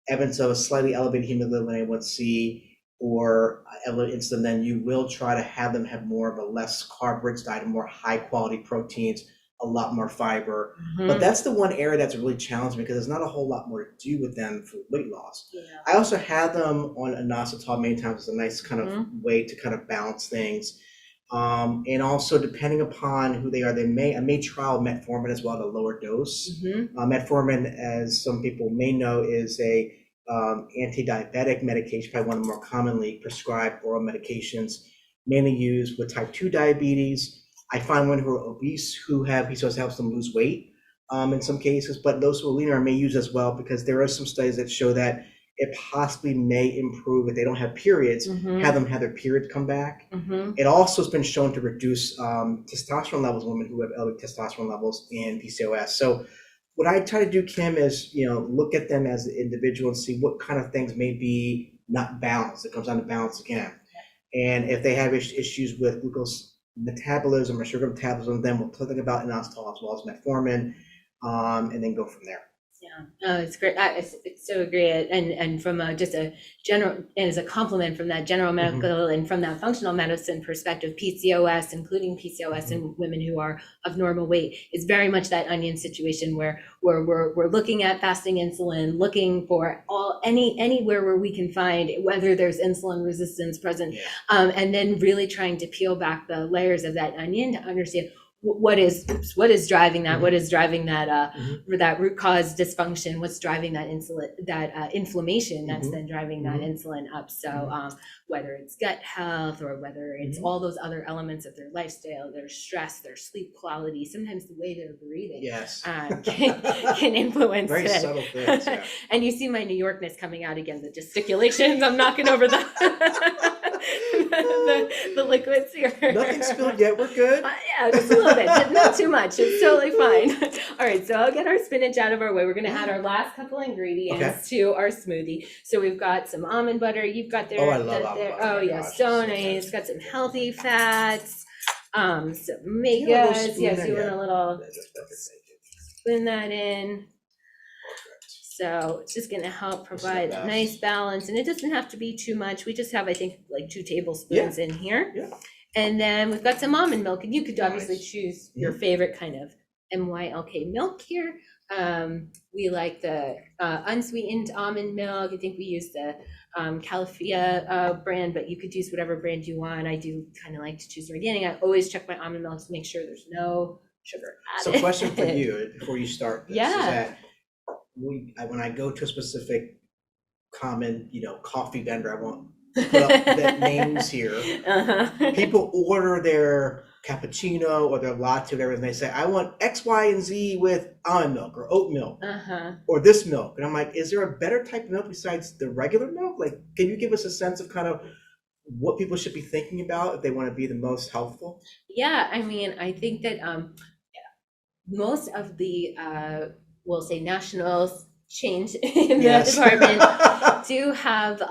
evidence of a slightly elevated hemoglobin A1C, or elevated insulin, then you will try to have them have more of a less carb-rich diet, more high-quality proteins, a lot more fiber. But that's the one area that's really challenging because there's not a whole lot more to do with them for weight loss. Yeah. I also have them on inositol many times as a nice kind of way to kind of balance things. And also depending upon who they are, I may trial metformin as well at a lower dose. Metformin, as some people may know, is a anti-diabetic medication, probably one of the more commonly prescribed oral medications, mainly used with type 2 diabetes. I find women who are obese who have PCOS helps them lose weight in some cases, but those who are leaner I may use as well because there are some studies that show that it possibly may improve if they don't have periods, have them have their periods come back. It also has been shown to reduce testosterone levels in women who have elevated testosterone levels in PCOS. So what I try to do, Kim, is look at them as an individual and see what kind of things may be not balanced. It comes down to balance again. And if they have issues with glucose metabolism or sugar metabolism, then we'll talk about inositol as well as metformin, and then go from there. Yeah, it's great. I so agree. And from just a general, and as a complement from that general medical and from that functional medicine perspective, PCOS, including PCOS in women who are of normal weight, is very much that onion situation where we're looking at fasting insulin, looking for anywhere where we can find whether there's insulin resistance present, and then really trying to peel back the layers of that onion to understand what is driving that, what is driving that that root cause dysfunction, what's driving that inflammation that's then driving that insulin up. So whether it's gut health or whether it's all those other elements of their lifestyle, their stress, their sleep quality, sometimes the way they're breathing can influence very it. Subtle things, yeah. And you see my New Yorkness coming out again, the gesticulations. I'm knocking over the liquids here. Nothing spilled yet, we're good. Yeah, just a little bit, not too much. It's totally fine. All right, so I'll get our spinach out of our way. We're gonna add our last couple ingredients to our smoothie. So we've got some almond butter. You've got I love almond butter. Oh yeah, so nice. Got some healthy fats, some omegas. Yes, you want a little spoon that in. So it's just gonna help provide a nice balance, and it doesn't have to be too much. We just have, I think, like 2 tablespoons in here. Yeah. And then we've got some almond milk, and you could obviously choose your favorite kind of MYLK milk here. We like the unsweetened almond milk. I think we use the Califia brand, but you could use whatever brand you want. I do kind of like to choose organic. I always check my almond milk to make sure there's no sugar added. So question for you before you start this is that when I go to a specific common, coffee vendor, I won't put up the names here. People order their cappuccino or their latte, whatever, and they say, I want X, Y, and Z with almond milk or oat milk or this milk. And I'm like, is there a better type of milk besides the regular milk? Like, can you give us a sense of kind of what people should be thinking about if they want to be the most helpful? Yeah, I mean, I think that most of the we'll say national chains in the department do have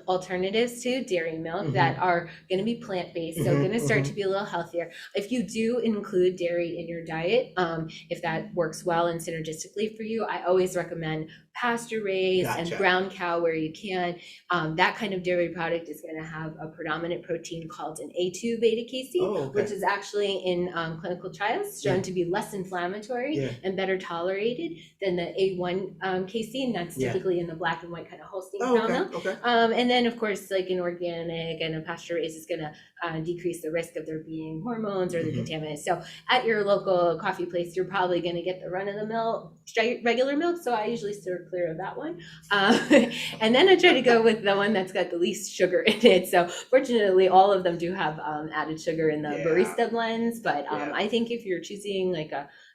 alternatives to dairy milk that are going to be plant-based, so going to start to be a little healthier. If you do include dairy in your diet, if that works well and synergistically for you, I always recommend pasture raised and brown cow where you can. That kind of dairy product is going to have a predominant protein called an A2 beta casein, which is actually in clinical trials shown to be less inflammatory and better tolerated than the A1 casein that's typically in the black and white kind of Holstein cow milk. And then of course, like an organic and a pasture raised is going to decrease the risk of there being hormones or the contaminants. So at your local coffee place, you're probably going to get the run of the mill regular milk. So I usually steer clear of that one. And then I try to go with the one that's got the least sugar in it. So fortunately, all of them do have added sugar in the barista blends. But I think if you're choosing like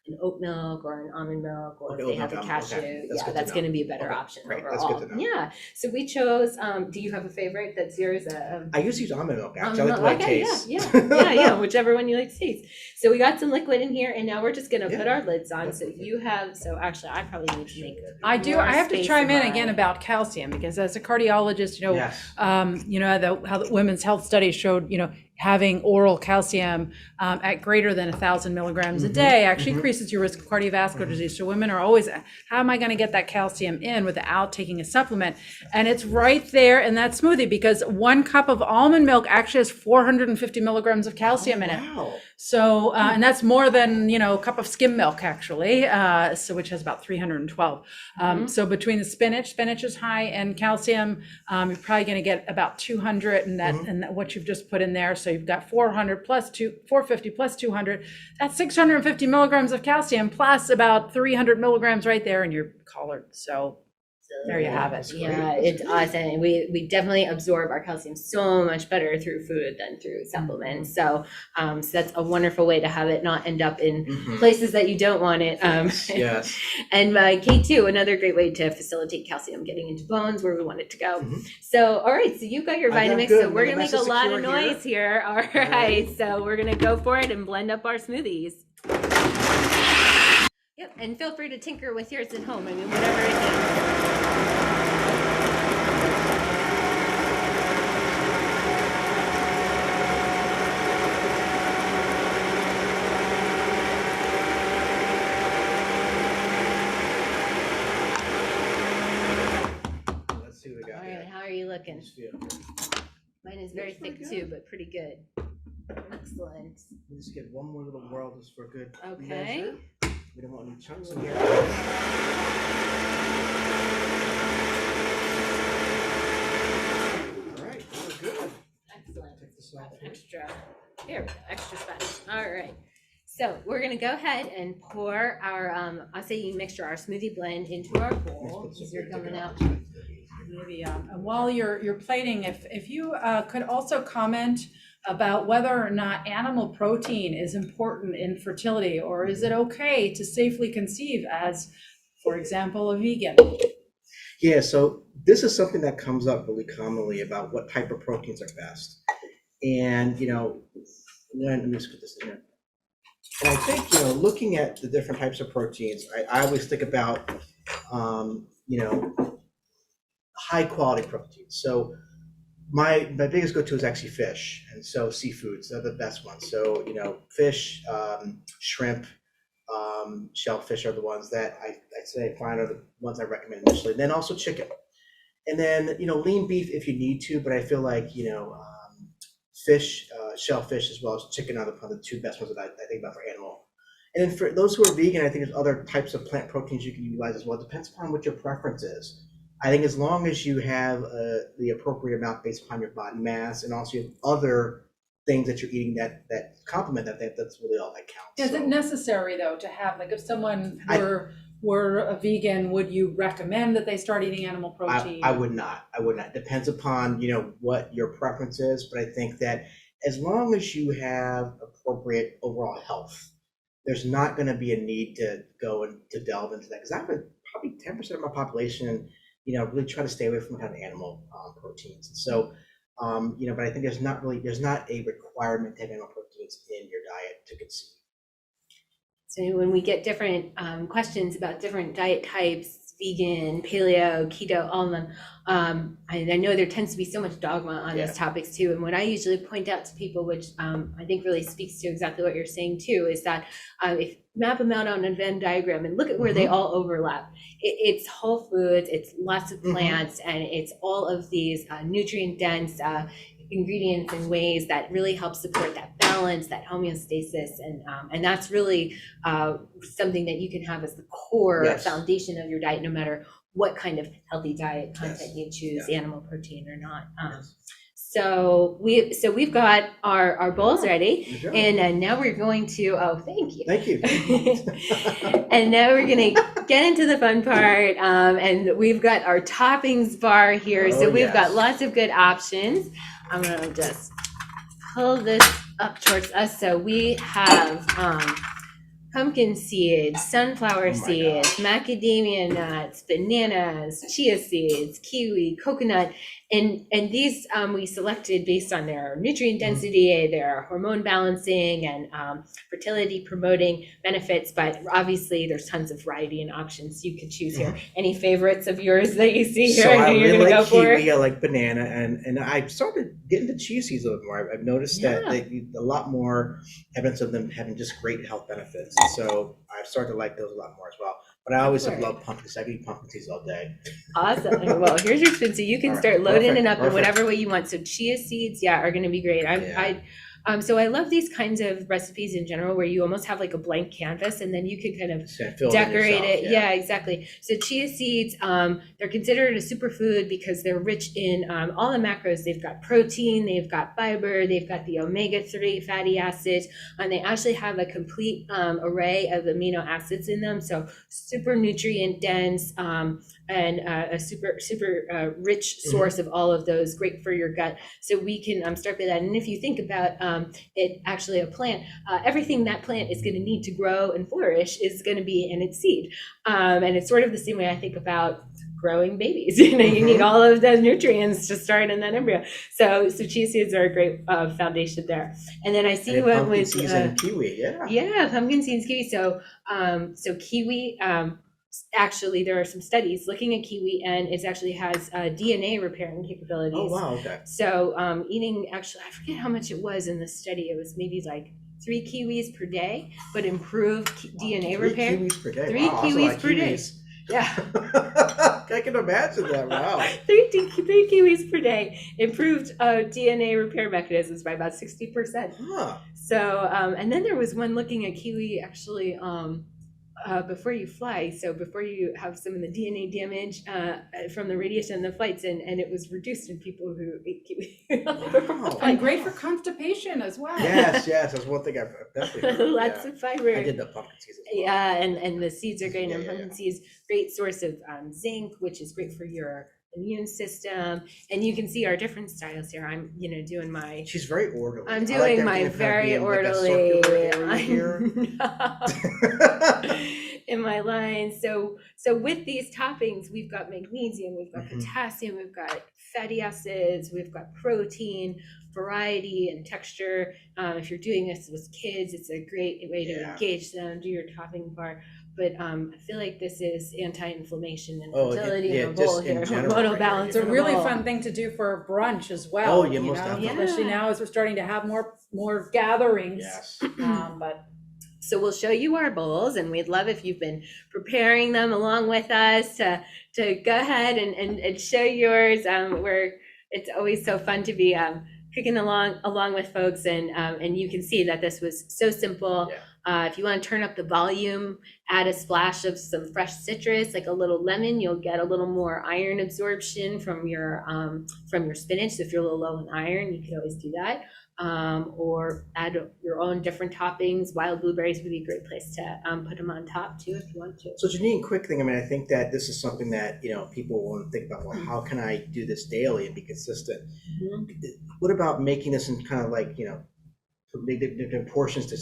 an oat milk or an almond milk, or if they have a cashew, that's going to be a better option overall. That's good to know. Yeah. So we chose, do you have a favorite that's yours? I used to use almond milk, actually. I like the way it tastes. Yeah, whichever one you like to taste. So we got some liquid in here, and now we're just going to put our lids on. So actually, I probably need to make I have to chime in again about calcium, because as a cardiologist, how the Women's Health Study showed, having oral calcium at greater than 1,000 milligrams a day actually increases your risk of cardiovascular disease. So women are always, how am I going to get that calcium in without taking a supplement? And it's right there in that smoothie, because 1 cup of almond milk actually has 450 milligrams of calcium in it. Wow. So, and that's more than, a cup of skim milk actually, so which has about 312. So between the spinach is high in calcium. You're probably going to get about 200 and that what you've just put in there. So you've got 450 plus 200, that's 650 milligrams of calcium plus about 300 milligrams right there in your collard. So there you have it. Yeah, it's awesome. We definitely absorb our calcium so much better through food than through supplements. So, so that's a wonderful way to have it not end up in places that you don't want it. Yes. And K2, another great way to facilitate calcium getting into bones where we want it to go. So, all right, so you've got your Vitamix. So we're gonna make a lot of noise here. All right, so we're gonna go for it and blend up our smoothies. Yep, and feel free to tinker with yours at home. I mean, whatever it is. Let's see what we got All here. right, how are you looking? Just feel. Mine is very thick too, but pretty good. Excellent. We'll just get one more little whirl just for good Okay. measure. We don't want any chunks in here. All right, we're good. Excellent. Take this off here. Extra. Here we go. Extra special. All right. So we're gonna go ahead and pour our acai mixture, our smoothie blend, into our bowl. These are coming out. Maybe while you're plating, if you could also comment about whether or not animal protein is important in fertility, or is it okay to safely conceive as, for example, a vegan? Yeah, so this is something that comes up really commonly about what type of proteins are best. And, let me just put this in here. And I think, looking at the different types of proteins, I always think about, high quality proteins. So my biggest go-to is actually fish, and so seafoods, they're the best ones. So, fish, shrimp, shellfish are the ones that I say find are the ones I recommend initially. Then also chicken. And then, lean beef if you need to, but I feel like, fish, shellfish, as well as chicken are the 2 best ones that I think about for animal. And then for those who are vegan, I think there's other types of plant proteins you can utilize as well. It depends upon what your preference is. I think as long as you have the appropriate amount based upon your body mass, and also you have other things that you're eating that complement that's really all that counts. Is it necessary though to have, like, if someone were a vegan, would you recommend that they start eating animal protein? I would not. Depends upon, what your preference is, but I think that as long as you have appropriate overall health, there's not going to be a need to go and to delve into that. Because I've been probably 10% of my population, really try to stay away from kind of animal proteins. And so, but I think there's not a requirement to have animal proteins in your diet to conceive. So when we get different questions about different diet types, vegan, paleo, keto, all of them, I know there tends to be so much dogma on those topics too. And what I usually point out to people, which I think really speaks to exactly what you're saying too, is that if map them out on a Venn diagram and look at where they all overlap. It's whole foods, it's lots of plants, and it's all of these nutrient dense ingredients and ways that really help support that balance, that homeostasis, and that's really something that you can have as the core foundation of your diet, no matter what kind of healthy diet content you choose, animal protein or not. So we've got our bowls ready, and now we're going to thank you. And now we're gonna get into the fun part, and we've got our toppings bar here. So we've got lots of good options. I'm gonna just pull this up towards us. So we have pumpkin seeds, sunflower seeds, macadamia nuts, bananas, chia seeds, kiwi, coconut, And these we selected based on their nutrient density, their hormone balancing, and fertility promoting benefits. But obviously, there's tons of variety and options you could choose here. Any favorites of yours that you see here? So I you're really gonna like go for? kiwi, I like banana, and I've started getting the chia seeds a little more. I've noticed that a lot more evidence of them having just great health benefits. So I've started to like those a lot more as well. But I always have loved pumpkins. I can eat pumpkin seeds all day. Awesome. Well, here's your spoon. So you can start loading it up in whatever way you want. So chia seeds, are going to be great. So I love these kinds of recipes in general where you almost have like a blank canvas and then you could kind of decorate it. Yeah, exactly. So chia seeds, they're considered a superfood because they're rich in all the macros. They've got protein, they've got fiber, they've got the omega-3 fatty acids, and they actually have a complete array of amino acids in them. So super nutrient dense, and a super rich source of all of those, great for your gut. So we can start with that. And if you think about it, actually a plant, everything that plant is going to need to grow and flourish is going to be in its seed. And it's sort of the same way I think about growing babies. You need all of those nutrients to start in that embryo. So chia seeds are a great foundation there. And then I see you went with pumpkin seeds and kiwi. Pumpkin seeds, kiwi. So kiwi. Actually, there are some studies looking at kiwi, and it actually has DNA repairing capabilities. Oh, wow, okay. So eating, actually, I forget how much it was in the study. It was maybe like 3 kiwis per day, but improved DNA repair. 3 kiwis per day. 3 kiwis per day. Yeah. I can imagine that. Wow. 3 kiwis per day improved DNA repair mechanisms by about 60%. Huh. So, and then there was one looking at kiwi actually. Before you fly, so before you have some of the DNA damage from the radiation and the flights, and it was reduced in people who ate kiwi. Wow. And great for constipation as well. Yes, that's one thing I've definitely heard. Lots of fiber. I did the pumpkin seeds as well. Yeah, and the seeds are great. And pumpkin seeds, great source of zinc, which is great for your immune system. And you can see our different styles here. I'm doing my She's very orderly. I'm doing my very orderly in my lines. So with these toppings, we've got magnesium, we've got potassium, we've got fatty acids, we've got protein, variety and texture. If you're doing this with kids, it's a great way to engage them, do your topping bar. But I feel like this is anti-inflammation and fertility in a bowl here. Hormonal balance. It's a really fun thing to do for brunch as well. Oh, yeah, most definitely. Especially now as we're starting to have more gatherings. Yes. But so we'll show you our bowls, and we'd love if you've been preparing them along with us to go ahead and show yours. It's always so fun to be cooking along with folks, and you can see that this was so simple. Yeah. If you want to turn up the volume, add a splash of some fresh citrus, like a little lemon, you'll get a little more iron absorption from your spinach. So if you're a little low in iron, you could always do that. Or add your own different toppings. Wild blueberries would be a great place to put them on top too if you want to. So Janine, quick thing, I think that this is something that people want to think about. Well, how can I do this daily and be consistent? What about making this in kind of like different portions to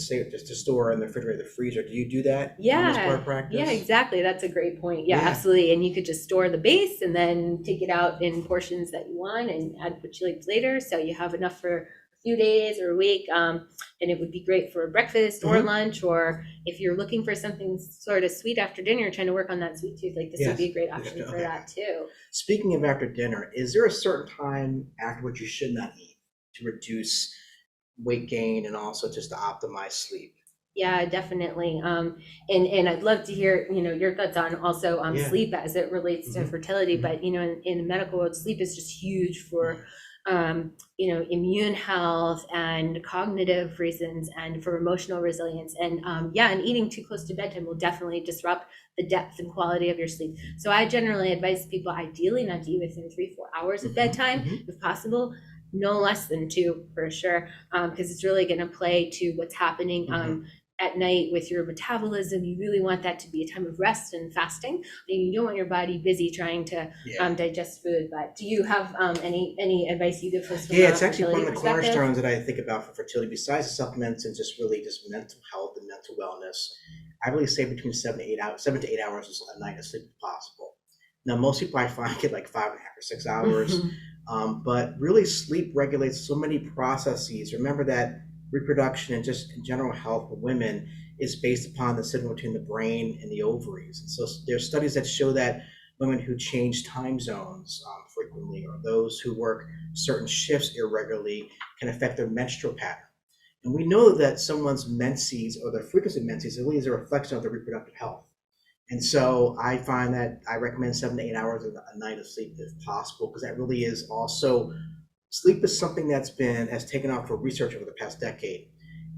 store in the refrigerator, the freezer? Do you do that? Yeah. In this part of practice? Yeah, exactly. That's a great point. Yeah, absolutely. And you could just store the base and then take it out in portions that you want and add what you like later. So you have enough for a few days or a week. And it would be great for breakfast or lunch, or if you're looking for something sort of sweet after dinner, you're trying to work on that sweet tooth, like this would be a great option for that too. Speaking of after dinner, is there a certain time after which you should not eat to reduce weight gain and also just to optimize sleep? Yeah, definitely. And I'd love to hear, your thoughts on also sleep as it relates to fertility. But, in the medical world, sleep is just huge for, immune health and cognitive reasons and for emotional resilience. And and eating too close to bedtime will definitely disrupt the depth and quality of your sleep. So I generally advise people ideally not to eat within 3-4 hours of bedtime, if possible. No less than 2 for sure, because it's really going to play to what's happening at night with your metabolism. You really want that to be a time of rest and fasting. And you don't want your body busy trying to digest food. But do you have any advice you give folks? Yeah, it's actually one of the cornerstones that I think about for fertility, besides the supplements and just mental health and mental wellness. I really say between 7 to 8 hours a night of sleep if possible. Now, most people I find get like 5.5 or 6 hours. But really sleep regulates so many processes. Remember that reproduction and just in general health of women is based upon the signal between the brain and the ovaries. And so there's studies that show that women who change time zones frequently, or those who work certain shifts irregularly, can affect their menstrual pattern. And we know that someone's menses or their frequency of menses really is a reflection of their reproductive health. And so I find that I recommend 7 to 8 hours a night of sleep if possible, because that really is also, sleep is something has taken off for research over the past decade.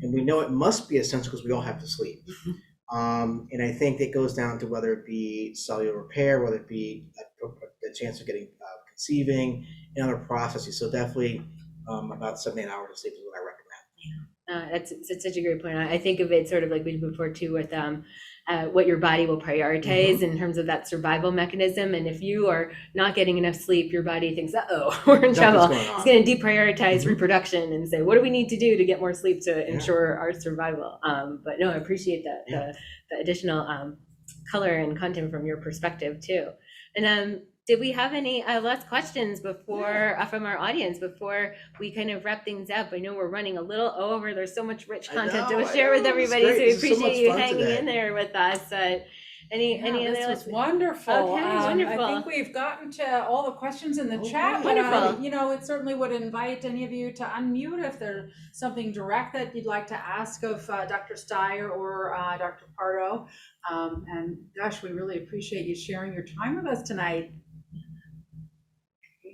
And we know it must be essential because we all have to sleep. And I think it goes down to whether it be cellular repair, whether it be a chance of getting conceiving and other processes. So definitely about 7 to 8 hours of sleep is what I recommend. That's such a great point. I think of it sort of like we did before too with what your body will prioritize in terms of that survival mechanism. And if you are not getting enough sleep, your body thinks, uh-oh, we're in trouble. It's going to deprioritize reproduction and say, what do we need to do to get more sleep to ensure our survival? But no, I appreciate that, the additional color and content from your perspective too. And did we have any last questions before from our audience before we kind of wrap things up? I know we're running a little over. There's so much rich content to share with everybody, so we appreciate you hanging in there with us. Any other? This was wonderful. Okay, wonderful. I think we've gotten to all the questions in the chat. Wonderful. It certainly would invite any of you to unmute if there's something direct that you'd like to ask of Dr. Styer or Dr. Pardo. And gosh, we really appreciate you sharing your time with us tonight.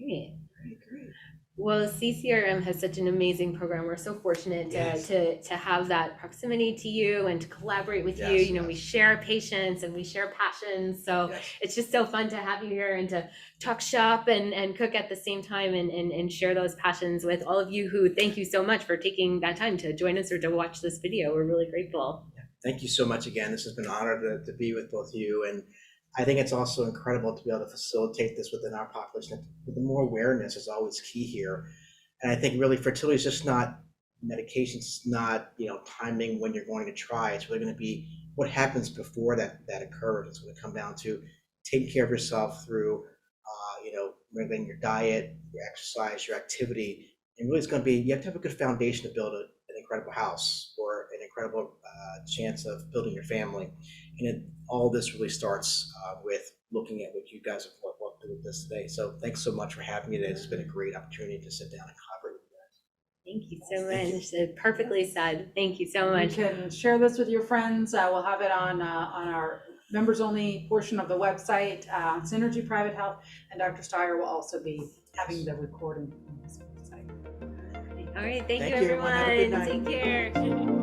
Great. Well, CCRM has such an amazing program. We're so fortunate to have that proximity to you and to collaborate with you. We share patients and we share passions. So it's just so fun to have you here and to talk shop and cook at the same time and share those passions with all of you who thank you so much for taking that time to join us or to watch this video. We're really grateful. Thank you so much again. This has been an honor to be with both of you. And I think it's also incredible to be able to facilitate this within our population. The more awareness is always key here. And I think really fertility is just not medications, it's not timing when you're going to try. It's really going to be what happens before that occurs. It's going to come down to taking care of yourself through regulating your diet, your exercise, your activity. And really it's going to be, you have to have a good foundation to build an incredible house or an incredible chance of building your family. And all this really starts with looking at what you guys have walked through with this today. So thanks so much for having me today. It's been a great opportunity to sit down and collaborate with you guys. Thank you so much. Perfectly said. Thank you so much. You can share this with your friends. We'll have it on our members only portion of the website, Synergy Private Health, and Dr. Styer will also be having the recording on this website. All right. Thank you, everyone. everyone. Have a good night. Take care.